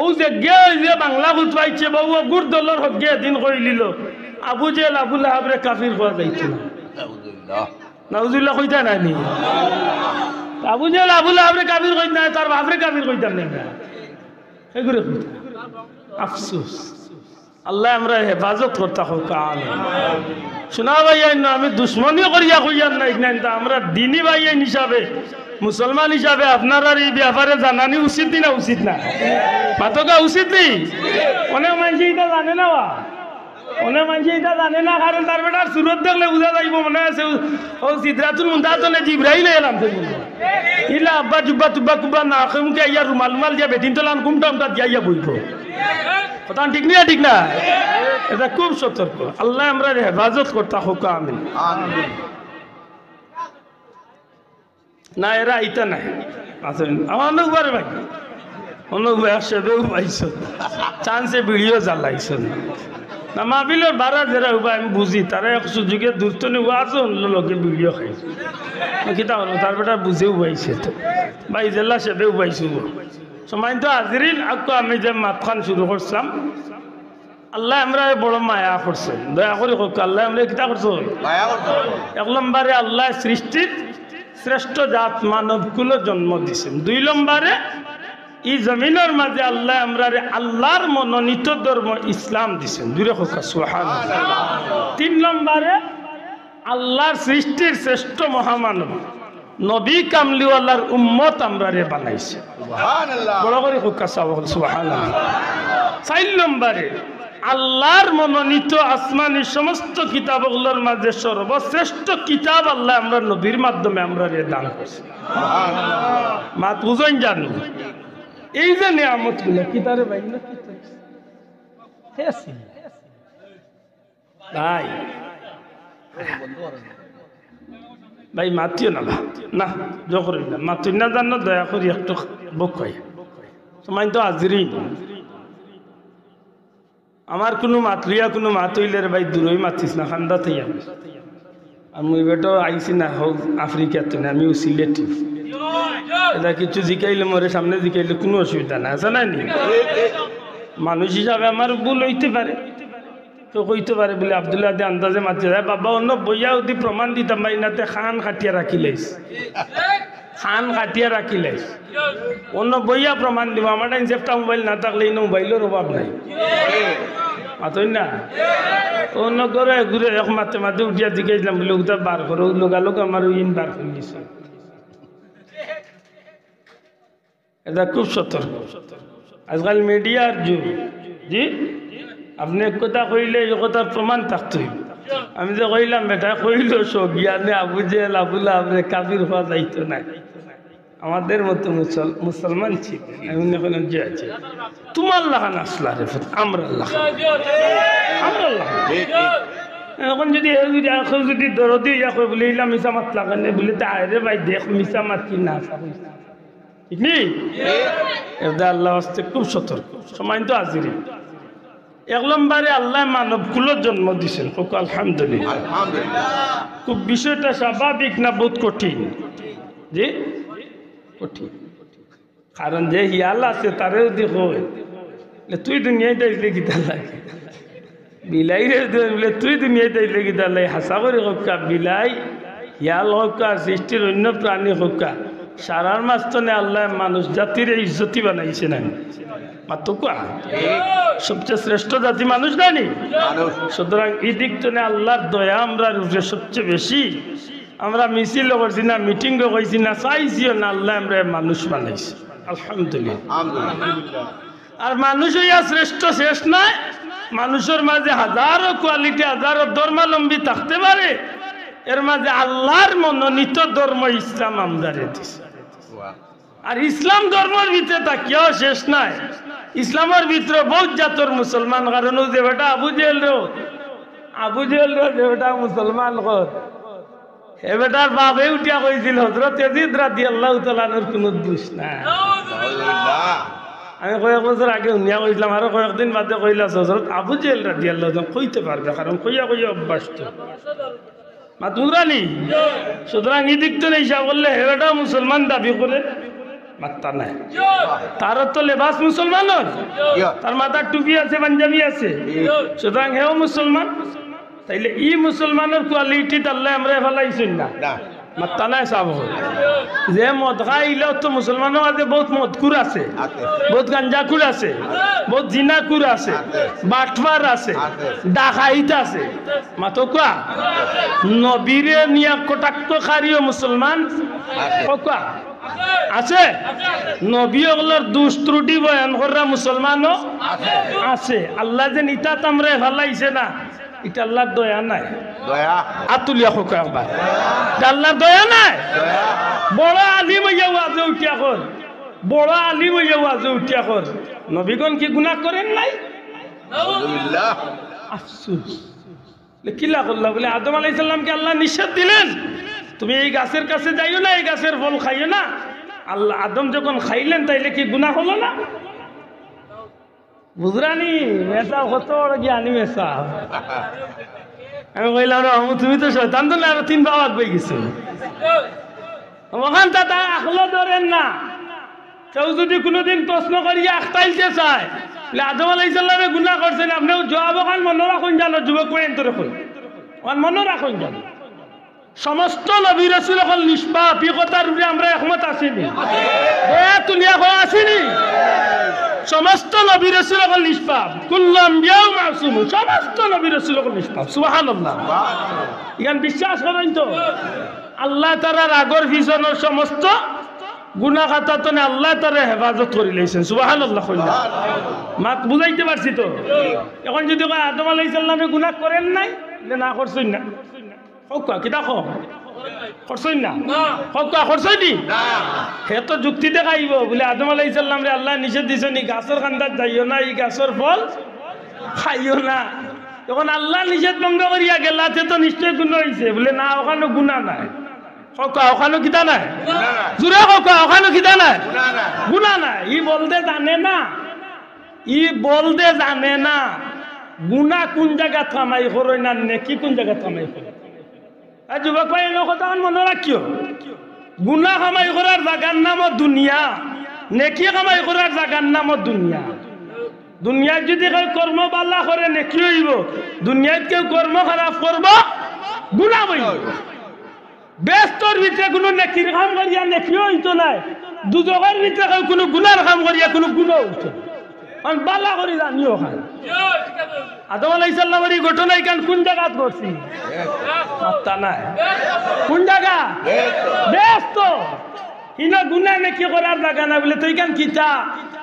ও যে গে যে বাংলা বুঝ পাইছে বাবু গুড় দলের হক গে দিন কই লিল আবু জেল আবু লাহাবরে কাফির হওয়া যাইত না। নাউজুবিল্লাহ কইতা নানি আবু জেল আবু লাহাবরে কাফির কইত না, তার বাপরে কাফির কইতাম না, এগুলো কইতা। আফসোস আল্লাহ আমরা হেফাজত করতে হোক। শোনা ভাইয়াই না, আমি দুশ্মনীয় করিয়া কইয়ার নাই না, আমরা দিনী ভাইয়াই হিসাবে মুসলমান হিসাবে আপনার আর এই ব্যাপারে জানানি উচিত না, উচিত না মাতকা উচিত নেই। অনেক মানুষ এটা জানে না, অনেক মানুষ এটা জানে না, কারণ তার বেটার সুরত দেখলে বুঝা যাইব মনে আছে ও সিদরাতুল মুনতাহাতে জিবরাইল এলাম ইলা আব্বা জুব্বা তুব্বা কুব্বা না মুখে আইয়া রুমাল রুমাল দিয়া বেদিন তোলান কুমটা উমটা দিয়া ইয়া বইব। কথা ঠিক না, ঠিক না? এটা খুব সতর্ক। আল্লাহ আমরা হেফাজত করতে হোক। আমিন। না এরা আইতা নাই আমার অনেকবার ভাই অনেকবার সেবেও পাইছ চান্সে ভিডিও জ্বালাইছ না মাহফিলের বারা যারা উপায় আমি বুঝি তারা এক সুযোগে দূরত্ব নিব আছে অন্য লোকে ভিডিও খাইছে কিতা হলো তার বেটা বুঝেও পাইছে তো ভাই জেলা সেবেও পাইছো সময় তো হাজিরিন আকো আমি যে মাতখান শুরু করছিলাম আল্লাহ আমরা বড় মায়া করছেন দয়া করে হোক আল্লাহ আমরা কিতা করছো এক নম্বরে আল্লাহ সৃষ্টির শ্রেষ্ঠ জাত মানবকুলো জন্ম দিছেন। 2 নম্বরে এই জমিনের মাঝে আল্লাহ আমরা আল্লাহর মনোনীত ধর্ম ইসলাম দিছেন। দূরে হোক সুবহানাল্লাহ। 3 নম্বরে আল্লাহর সৃষ্টির শ্রেষ্ঠ মহামানব নবী কামলিওয়ালার উম্মত আমরা বানাইছে। সুবহানাল্লাহ। বড় করে হোক সুবহানাল্লাহ। 4 নম্বরে আল্লাহর মনোনীত আসমানি সমস্ত কিতাবগুলোর মাঝে সর্বশ্রেষ্ঠ কিতাব আল্লাহ আমরা নবীর মাধ্যমে আমরা দান করছি। মাত বুঝেন জানো এই যে নিয়ামত গুলো কিতারে ভাই ভাই ভাই মাতিও না না জোর না মাতুই না জানো দয়া করি একটু বক হয় সময় তো হাজিরি আমার কোনো মাতলিয়া কোনো মাত হইলে ভাই দূরই মাতিস না খান্দা থেকে আর মুই বেটো আইসি না হোক আফ্রিকাতে না আমিও সিলেটি এটা কিছু জিকাইলে মোরে সামনে জিকাইলে কোনো অসুবিধা না আছে না নি মানুষ হিসাবে আমার ভুল হইতে পারে তো কইতে পারে বলে আব্দুল্লাহ দে আন্দাজে মাতি যায় বাবা অন্য বইয়া অতি প্রমাণ দিতাম ভাই নাতে খান খাটিয়া রাখি লাইস খান কাটিয়া রাখিলে অন্য বইয়া প্রমাণ দিব আমার চেষ্টা মোবাইল না থাকলে এই মোবাইলের অভাব নাই মাতই না অন্য করে ঘুরে এক মাতে মাতে উঠিয়া জিজ্ঞাসলাম বলে ওটা বার করো লোকালোক আমার ইন বার করে দিছে এটা খুব সতর্ক আজকাল মিডিয়ার যুগ জি আপনি এক কথা কইলে এই কথার প্রমাণ থাকতে হইব আমি যে কইলাম বেটা কইল সজ্ঞানে আবু জেল আবু লাহাব কাফির হওয়া যাইতো না আমাদের মতো মুসলমান ছিল এমন এখন যে আছে তোমার লাগান আসলা রে আমরা এখন যদি যদি দরদি ইয়া কই বলে ইলা মিশা মাত লাগানে বলে তা আরে ভাই দেখ মিশা মাত কি না ঠিক নেই এটা আল্লাহ হস্তে খুব সতর্ক সময় তো হাজিরি 1 নম্বরে আল্লাহ মানব কুলের জন্ম দিয়েছেন আলহামদুলিল্লাহ খুব বিষয়টা স্বাভাবিক না বহুত কঠিন জি কঠিন কারণ যে হিয়াল আছে তারেও দেখো তুই দুনিয়ায় দেখলে গীতা লাগে বিলাই রে বলে তুই দুনিয়ায় দেখলে গীতা লাগে হাসা করে হকা বিলাই হিয়াল হকা সৃষ্টির অন্য প্রাণী হকা সারার মাঝখানে আল্লাহ মানুষ জাতির ইজ্জতি বানাইছে না মাত্র সবচেয়ে শ্রেষ্ঠ জাতি মানুষ জানি সুতরাং এই দিক থেকে আল্লাহর দয়া আমরা সবচেয়ে বেশি আমরা মিছিল করছি না মিটিং করছি না চাইছিও না আল্লাহ আমরা মানুষ বানাইছি আলহামদুলিল্লাহ আর মানুষ হইয়া শ্রেষ্ঠ শেষ নয় মানুষের মাঝে হাজারো কোয়ালিটি হাজারো ধর্মাবলম্বী থাকতে পারে এর মাঝে আল্লাহর মনোনীত ধর্ম ইসলাম আমরা দিছে আর ইসলাম ধর্মের ভিতরে তাকিয়াও শেষ নাই ইসলামের ভিতরে বহুত জাতর মুসলমান কারণ যে বেটা আবু জেল রে যে বেটা মুসলমান কর এ বেটার বাপে উঠিয়া কইছিল হযরত ইয়াজিদ রাদিয়াল্লাহু তাআলা আনহুর কোনো দোষ নাই আমি কয়েক বছর আগে শুনিয়া কইছিলাম আরো কয়েকদিন বাদে কইলা হযরত আবু জেল রাদিয়াল্লাহু তাআলা কইতে পারবে কারণ কইয়া অভ্যাস তো মাতুরানি সুতরাং এই দিক তো নেই বললে হেরাটা মুসলমান দাবি করে মাত্তা নাই তার তো লেবাস মুসলমান তার মাথার টুপি আছে পাঞ্জাবি আছে সুতরাং হেও মুসলমান তাইলে ই মুসলমানের কোয়ালিটি তাহলে আমরা ফেলাইছি না মাত্তা নাই সাব যে মদ খাইলেও তো মুসলমানের মাঝে বহুত মদকুর আছে বহুত গাঞ্জাকুর আছে বহুত জিনাকুর আছে বাটফার আছে ডাকাইত আছে মাতো কোয়া নবীরে নিয়া কটাক্ত খারিও মুসলমান কোয়া আছে নবী ওগুলোর দুষ ত্রুটি বয়ান করা মুসলমানও আছে আল্লাহ যে নিতা তামরে ফেলাইছে না এটা আল্লাহর দয়া নাই দয়া আতুলিয়া হোক একবার আল্লাহর দয়া নাই বড় আলিম হইয়া ওয়াজে উঠিয়া কর বড় আলিম হইয়া ওয়াজে উঠিয়া কর নবীগণ কি গুনাহ করেন নাই আলহামদুলিল্লাহ আফসোস কিলা করলা বলে আদম আলাইহিস সালামকে আল্লাহ নিষেধ দিলেন তুমি এই গাছের কাছে যাইও না এই গাছের ফল খাইও না আল্লাহ আদম যখন খাইলেন তাইলে কি গুনাহ হলো না বুঝরানি মেসা কত বড় জ্ঞানী মেসা আমি কইলাম তুমি তো শয়তান তো না তিন বাবাক বই গেছো ওখান তা আখলো ধরেন না কেউ যদি কোনোদিন প্রশ্ন করিয়া আখতাইলতে চায় আদম আলাইহিস সালামে গুনাহ করছেন আপনিও জবাব ওখান মনে রাখুন জানো যুবক কইন তো রাখুন ওখান মনে রাখুন জানো সমস্ত নবী রাসূল হল নিষ্পাপ এই কথার উপরে আমরা একমত আছিনি দয়া তুলিয়া কো আসিনি সমস্ত নবী রাসূল হল নিষ্পাপ কুল্লু আম্বিয়াউ মাসুম সমস্ত নবী রাসূল হল নিষ্পাপ সুবহানাল্লাহ ইয়ান বিশ্বাস করেন তো আল্লাহ তাআলার আগর পিছনের সমস্ত গুনাহ খাতা তো আল্লাহ তাআলা হেফাজত করে লইছেন সুবহানাল্লাহ কইলা মাত বুঝাইতে পারছি তো এখন যদি কয় আদম আলাইহিস সালামে গুনাহ করেন নাই না করছেন না হকা কিতা কো করছেন না হকা করছেন নি না হে তো যুক্তি দেখাইব বলে আদম আলাইহিস সালাম রে আল্লাহ নিষেধ দিছেন নি গাছের কান্দাত যাইও না এই গাছের ফল খাইও না যখন আল্লাহ নিষেধ ভঙ্গ করিয়া গেলাতে তো নিশ্চয় গুনাহ হইছে বলে না ওখানে গুনাহ নাই হকা ওখানে কিতা নাই জুরে হকা ওখানে কিতা নাই গুনাহ নাই ই বলতে জানে না ই বলতে জানে না গুনাহ কোন জায়গা থামাই করই না নেকি কোন জায়গা থামাই করই যুবক ভাই এনে কথা মনে রাখিও গুনাহ কামাই করার জায়গার নাম দুনিয়া নেকি কামাই করার জায়গার নাম দুনিয়া দুনিয়ায় যদি কেউ কর্ম বালা করে নেকি হইব দুনিয়ায় কেউ কর্ম খারাপ করব গুনাহ হইব ব্যস্তর ভিতরে কোনো নেকির কাম করিয়া নেকি হইতো নাই দুজকের ভিতরে কেউ কোনো গুনার কাম করিয়া কোনো গুনাহ হইতো কারণ বালা করি জানিও খান আদম আলাইহিস সালামের এই ঘটনা কেন কোন জায়গাত ঘটছি মাত্তা নাই কোন জায়গা ব্যস্ত ইনা গুনাহ নেকি করার জায়গা না বলে তুই কেন কিতা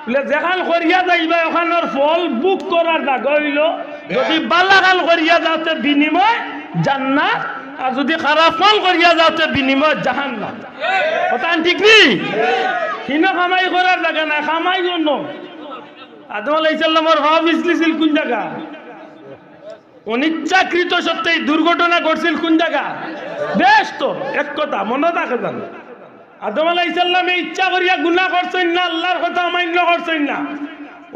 বলে যেখান করিয়া যাইবা ওখানের ফল বুক করার জায়গা হইল যদি বালা কাল করিয়া যাওতে বিনিময় জান্নাত আর যদি খারাপ কাল করিয়া যাওতে বিনিময় জাহান্নাম কথা ঠিক নি ইনা কামাই করার জায়গা না কামাই জন্য আদম আলাইহিস সালামের হওয়া মিছিল কোন জায়গা অনিচ্ছাকৃত সত্ত্বে দুর্ঘটনা ঘটছিল কোন জায়গা বেশ তো এক কথা মনে থাকে জানো আদম আলাইহিস সালাম ইচ্ছা করিয়া গুনাহ করছেন না আল্লাহর কথা অমান্য করছেন না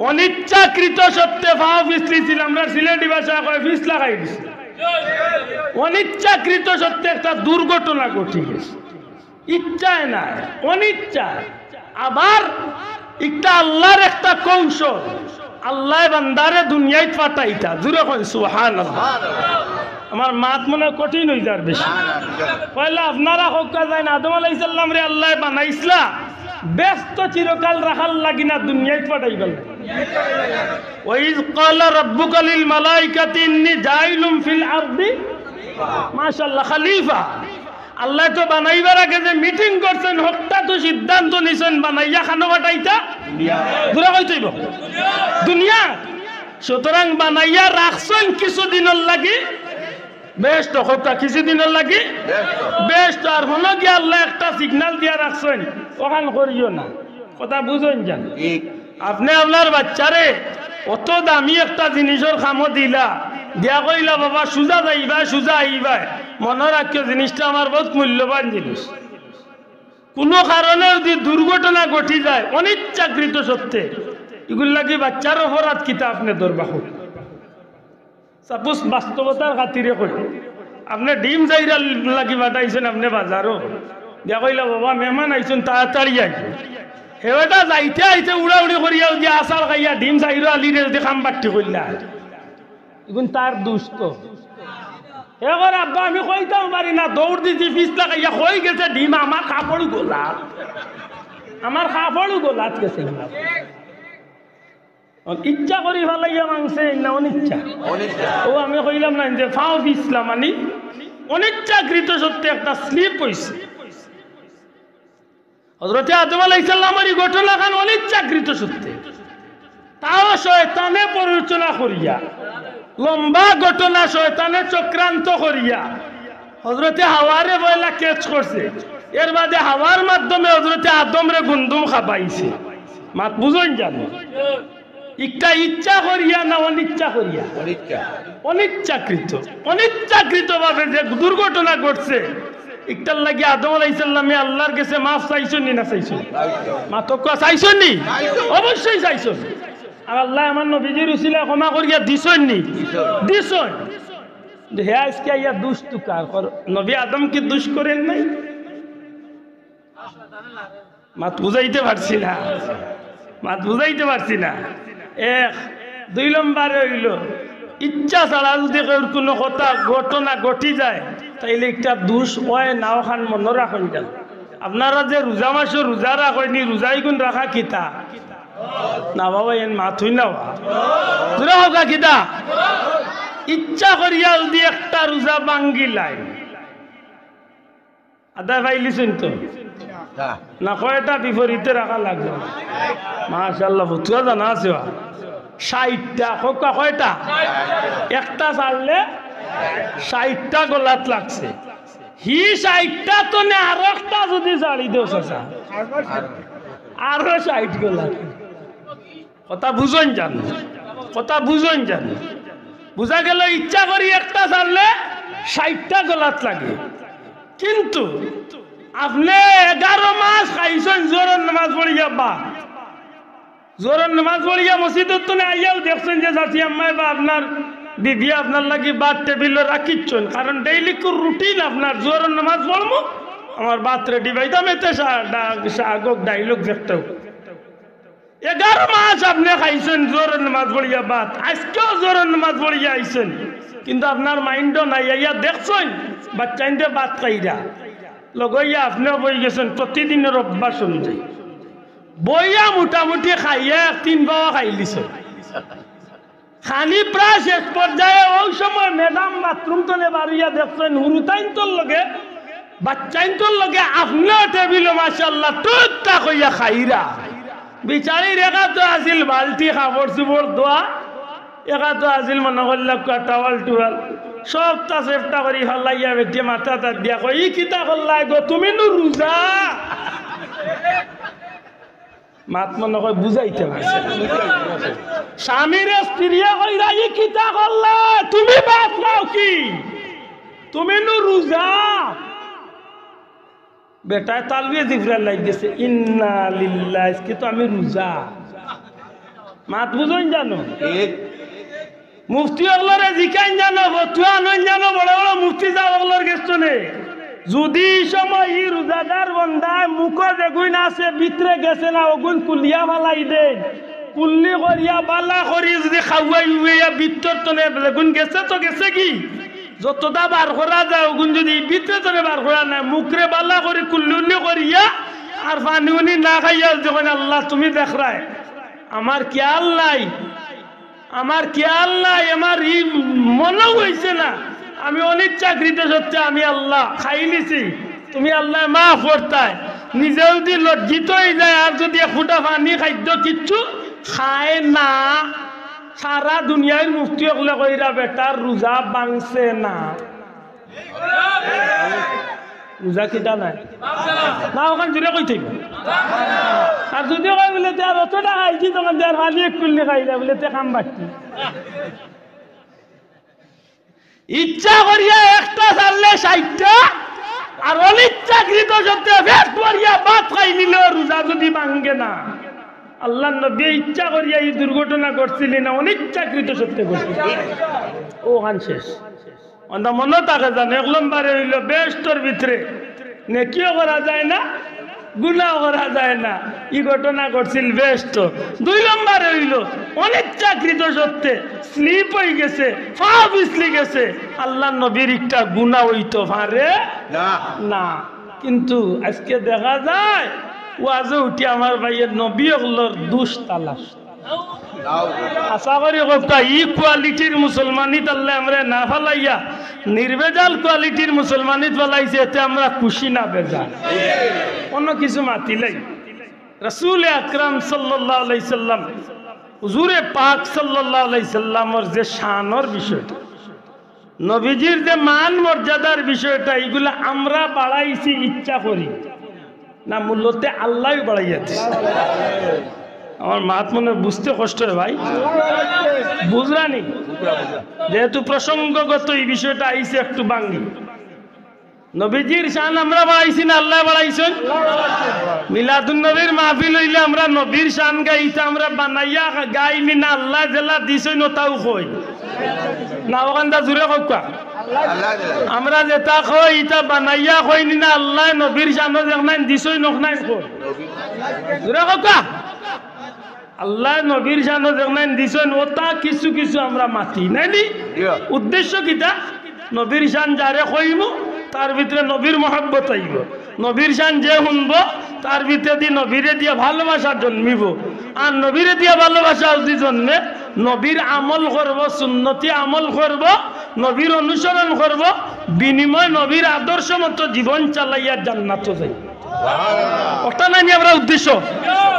অনিচ্ছাকৃত সত্ত্বে ভাও পিছলিছিল আমরা সিলেটি ভাষায় কয় পিছ লাগাই দিছি অনিচ্ছাকৃত সত্ত্বে একটা দুর্ঘটনা ঘটে গেছে ইচ্ছায় না অনিচ্ছায় আবার একটা আল্লাহর একটা কৌশল আল্লাহ বান্দারে দুনিয়ায় পাঠাইতা জুরে কই সুবহানাল্লাহ আমার মাত মনে কঠিন হই যার বেশি পয়লা আপনারা হক্কা যায় না আদম আলাইহিস সালাম রে আল্লাহ বানাইছলা ব্যস্ত চিরকাল রাখাল লাগি না দুনিয়ায় পাঠাইবেল ওয়াইজ ক্বালা রাব্বুকা লিল মালাইকাতি ইন্নী জাইলুম ফিল আরদি মাশাআল্লাহ খলিফা আল্লাহ তো বানাইবার আগে যে মিটিং করছেন হত্যা তো সিদ্ধান্ত নিছেন বানাইয়া খানো বাটাইতা দুরা কইতেইব দুনিয়া সুতরাং বানাইয়া রাখছেন কিছুদিনের লাগি বেশ তো হত্যা কিছুদিনের লাগি বেশ তো আর হলো কি আল্লাহ একটা সিগন্যাল দিয়া রাখছেন ওখান করিও না কথা বুঝেন জান আপনি আপনার বাচ্চারে অত দামি একটা জিনিসের খামো দিলা দিয়া কইলা বাবা সুজা যাইবা সুজা আইবা মনে রাখিও জিনিসটা আমার বহুত মূল্যবান জিনিস কোনো কারণে যদি দুর্ঘটনা ঘটি যায় অনিচ্ছাকৃত সত্ত্বে এগুলো লাগি বাচ্চার অপরাধ কিতা আপনি দরবাহ সাপোজ বাস্তবতার খাতিরে কই আপনি ডিম চাইরা লাগি বাটাইছেন আপনি বাজারও দিয়া কইলা বাবা মেহমান আইছেন তাড়াতাড়ি আইছেন হেটা যাইতে আইতে উড়াউড়ি করিয়া যে আসার খাইয়া ডিম চাইরা আলিরে যদি খাম বাট্টি করলা এখন তার দুষ্ট এবার আব্বা আমি কইতাম পারি না দৌড় দিছি পিছলা খাইয়া কই গেছে ডিম আমার কাপড় গোলা আমার কাপড় গোলাত গেছে ইচ্ছা করি ভালাইয়া মাংসে না অনিচ্ছা ও আমি কইলাম না যে ফাও পিছলা মানে অনিচ্ছাকৃত সত্যি একটা স্লিপ হইছে হযরত আদম আলাইহিস সালামের ঘটনা খান অনিচ্ছাকৃত সত্যি তাও শয়তানে প্ররোচনা করিয়া লম্বা ঘটনা শয়তানে চক্রান্ত করিয়া হযরতে হাওয়ারে বয়লা ক্যাচ করছে এর বাদে হাওয়ার মাধ্যমে হযরতে আদমরে গুন্দুম খাবাইছে মাত বুঝুন জানো একটা ইচ্ছা করিয়া না অনিচ্ছা করিয়া অনিচ্ছাকৃত ভাবে যে দুর্ঘটনা ঘটছে একটার লাগি আদম আলাইহিস সালামে আল্লাহর কাছে মাফ চাইছেন নি না চাইছেন মাতক চাইছেন নি অবশ্যই চাইছেন আর আল্লাহ আমার নবীজির উসিলা ক্ষমা করিয়া দিছেন নি দিছেন হে আজকে ইয়া দুষ্ট কার নবী আদম কি দুষ করেন নাই মাত বুঝাইতে পারছি না এক দুই নম্বরে হইল ইচ্ছা ছাড়া যদি কোনো কথা ঘটনা ঘটি যায় তাইলে একটা দোষ হয় নাও খান মনে রাখেন যান আপনারা যে রোজা মাসে রোজা রাখেনি রোজাই গুণ রাখা কিতা না বাবা এন মাথুই না হোকা কিতা ইচ্ছা করিয়া যদি একটা রোজা ভাঙ্গিলাই আদা পাইলিছেন তো না কয়টা বিপরীতে রাখা লাগবে মাশাআল্লাহ ফুতুয়া জানা আছে 60টা হোকা কয়টা একটা চাললে 60টা গলাত লাগছে হি 60টা তো না আর একটা যদি চালি দেও চাচা আরো 60 গলাত কথা বুঝুন জানো বুঝা গেল ইচ্ছা করি একটা চাললে 60টা গলাত লাগে কিন্তু আপনি 11 মাস খাইছেন জোরের নামাজ পড়িয়া জোরের নামাজ পড়িয়া মসজিদত তো আইয়াও দেখছেন যে চাচি আম্মাই বা আপনার দিদি আপনার লাগি বাদ টেবিলে রাখিচ্ছেন কারণ ডেইলি রুটিন আপনার জোরের নামাজ পড়বো আমার বাত রেডি পাইতাম এতে ডাইলগ দেখতেও 11 মাস আপনি খাইছেন জোরের নামাজ পড়িয়া বাদ আজকেও জোরের নামাজ পড়িয়া আইছেন কিন্তু আপনার মাইন্ডও নাই ইয়া দেখছেন বাচ্চাইতে বাদ খাইরা লগইয়া আপনিও বই গেছেন প্রতিদিনের অভ্যাস অনুযায়ী বইয়া মোটামুটি খাইয়া 3 বাবা খাই লিছে খালি প্রায় শেষ পর্যায়ে ওই সময় ম্যাডাম বাথরুম তলে বাড়িয়া দেখছেন হুরুতাইন্তর লগে বাচ্চাইন্তর লগে আপনিও টেবিল মাশাআল্লাহ টুকটা কইয়া খাইরা বিচারি রেখা তো আসিল বালতি খাবার চুবর দোয়া একা তো আসিল মনে করল টাওয়াল টুয়াল সবটা চেষ্টা করি হল্লাইয়া বেটিয়ে মাথা তার দিয়া কই কিতা হল্লাই গো তুমি নু রোজা মাত মনে কয় বুঝাইতে পারছে স্বামীর স্ত্রীয়ে কইরা ই কিতা করলা তুমি বাদ নাও কি তুমি নু রোজা বেটা তালবিয়ে জিফরা লাগ গেছে ইন্না লিল্লাহি কি তো আমি রোজা মাত বুঝুন জানো মুফতি ওগুলোরে জিকাইন জানো ফতুয়া নন জানো বড় বড় মুফতি যা ওগুলোর গেছো নে যদি সময় ই রোজাদার বন্দায় মুখ যেগুন আছে ভিতরে গেছে না ওগুন কুলিয়া ফালাই দে কুল্লি করিয়া বালা করি যদি খাওয়াই উইয়া ভিতর তনে যেগুন গেছে তো গেছে কি যতটা বার করা যায় ওগুন যদি ভিতরে তনে বার করা নাই মুখরে বালা করি কুল্লি করিয়া আর পানি উনি না খাইয়া যখন আল্লাহ তুমি দেখ রায় আমার খেয়াল নাই আমার ই মনে হয়েছে না আমি অনিচ্ছাকৃত সত্যি আমি আল্লাহ খাই নিছি তুমি আল্লাহ মাফ করতায় নিজে যদি লজ্জিত হয়ে যায় আর যদি ফুটা পানি খাদ্য কিচ্ছু খায় না সারা দুনিয়ার মুফতি হলে কইরা বেটার রোজা ভাঙছে না রোজা কিটা নাই না ওখান জুড়ে কই থাকবে আর যদি কয় বলে আর অতটা খাইছি তখন দেয়ার খালি এক কুল্লি খাইলে বলে তে কাম বাড়তি ইচ্ছা করিয়া একটা চাললে 60টা আর অনিচ্ছাকৃত সত্যি পেট করিয়া ভাত খাই নিল রোজা যদি ভাঙ্গে না আল্লাহ নবী ইচ্ছা করিয়া এই দুর্ঘটনা ঘটছিলেন না অনিচ্ছাকৃত সত্যি ঘটছিল ও গান শেষ অন্ধা মনে থাকে জান 1 নম্বরে হইল বেষ্টর ভিতরে নেকিও করা যায় না গুনাহ করা যায় না, এই ঘটনা ঘটছিল বেষ্ট। 2 নম্বরে হইল অনিচ্ছাকৃত সত্ত্বে স্লিপ হয়ে গেছে, পা পিছলি গেছে, আল্লাহ নবীর একটা গুনাহ হইতো পারে না। কিন্তু আজকে দেখা যায় ওয়াজে উঠি আমার ভাইয়ের নবী ওগুলোর দুষ তালাশ। আশা করি কথা ই কোয়ালিটির মুসলমানিত আল্লাহ আমরা না ফেলাইয়া নির্বেজাল কোয়ালিটির মুসলমানিত ফেলাইছে, এতে আমরা খুশি না বেজাল অন্য কিছু মাতিলাই। রাসূল আকরাম সাল্লাল্লাহু আলাইহি সাল্লাম হুজুরে পাক সাল্লাল্লাহু আলাইহি সাল্লামর যে শানের বিষয়টা, নবীজির যে মান মর্যাদার বিষয়টা, এগুলা আমরা বাড়াইছি ইচ্ছা করি না, মূল্যতে আল্লাহ বাড়াইয়াছে। আমার মাত মনে বুঝতে কষ্ট হয় ভাই, বুঝলানি যেহেতু প্রসঙ্গগত এই বিষয়টা আইছে একটু বাঙ্গি। নবীজির শান আমরা বাড়াইছি না আল্লাহ বাড়াইছেন? মিলাদুন নবীর মাহফিল হইলে আমরা নবীর শান গাইতে আমরা বানাইয়া গাইনি না আল্লাহ জেলা দিছেন তাও কই না, ওখানটা জুড়ে কা আমরা যেটা কই ইটা বানাইয়া কইনি না আল্লাহ নবীর শানও দেখনাই দিছই নখনাই কই জুড়ে কা আল্লাহ নবীর শানও দেখনাই দিছেন ওটা কিছু কিছু আমরা মাতি নাইনি। উদ্দেশ্য কিটা? নবীর শান যারে কইব তার ভিতরে নবীর মহব্বত আইব, নবীর শান যে শুনব তার ভিতরে দিয়ে নবীরে দিয়া ভালোবাসা জন্মিব, আর নবীরে দিয়া ভালোবাসা যদি জন্মে নবীর আমল করব, সুন্নতি আমল করব, নবীর অনুসরণ করব, বিনিময় নবীর আদর্শ মতো জীবন চালাইয়া জান্নাতে যাই। ওটা নাইনি আমরা উদ্দেশ্য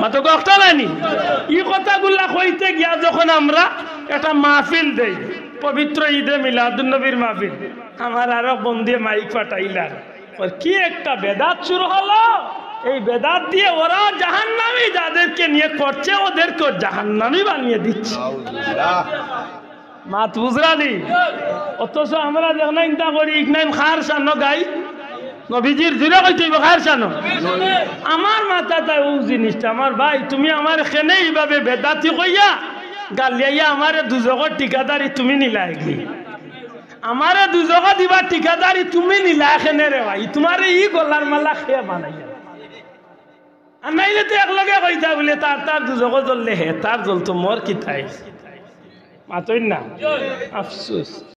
মাত্র একটা নাইনি। এই কথাগুলা কইতে গিয়া যখন আমরা একটা মাহফিল দেই, পবিত্র ঈদে মিলাদুন নবীর মাহফিল, আমার আরো বন্ধু মাইক পাঠাইলার কি একটা বেদাত শুরু হলো। এই বেদাত দিয়ে ওরা জাহান্নামী যাদেরকে নিয়ে করছে ওদেরকে জাহান্নামী বানিয়ে দিচ্ছে। মাত বুঝরানি? অথচ আমরা যখন ইন্তা করি ইকনাইম খার সানো গাই নবীজির জুড়ে কইতে খার সানো, আমার মাথা তাই ও জিনিসটা আমার ভাই তুমি আমার খেনে এইভাবে বেদাতি কইয়া গালিয়াইয়া আমারে দুজগর ঠিকাদারি তুমি নিলা এগলি, আমারে দুজগা দিবা ঠিকাদারি তুমি নিলা এখানে রে ভাই, তোমার ই গলার মালা খেয়ে বানাইয়া আর নাইলে তো একলগে কইতা বলে তার দুজগ জ্বললে হে তার জ্বলতো মোর কি থাই মাতই না আফসোস।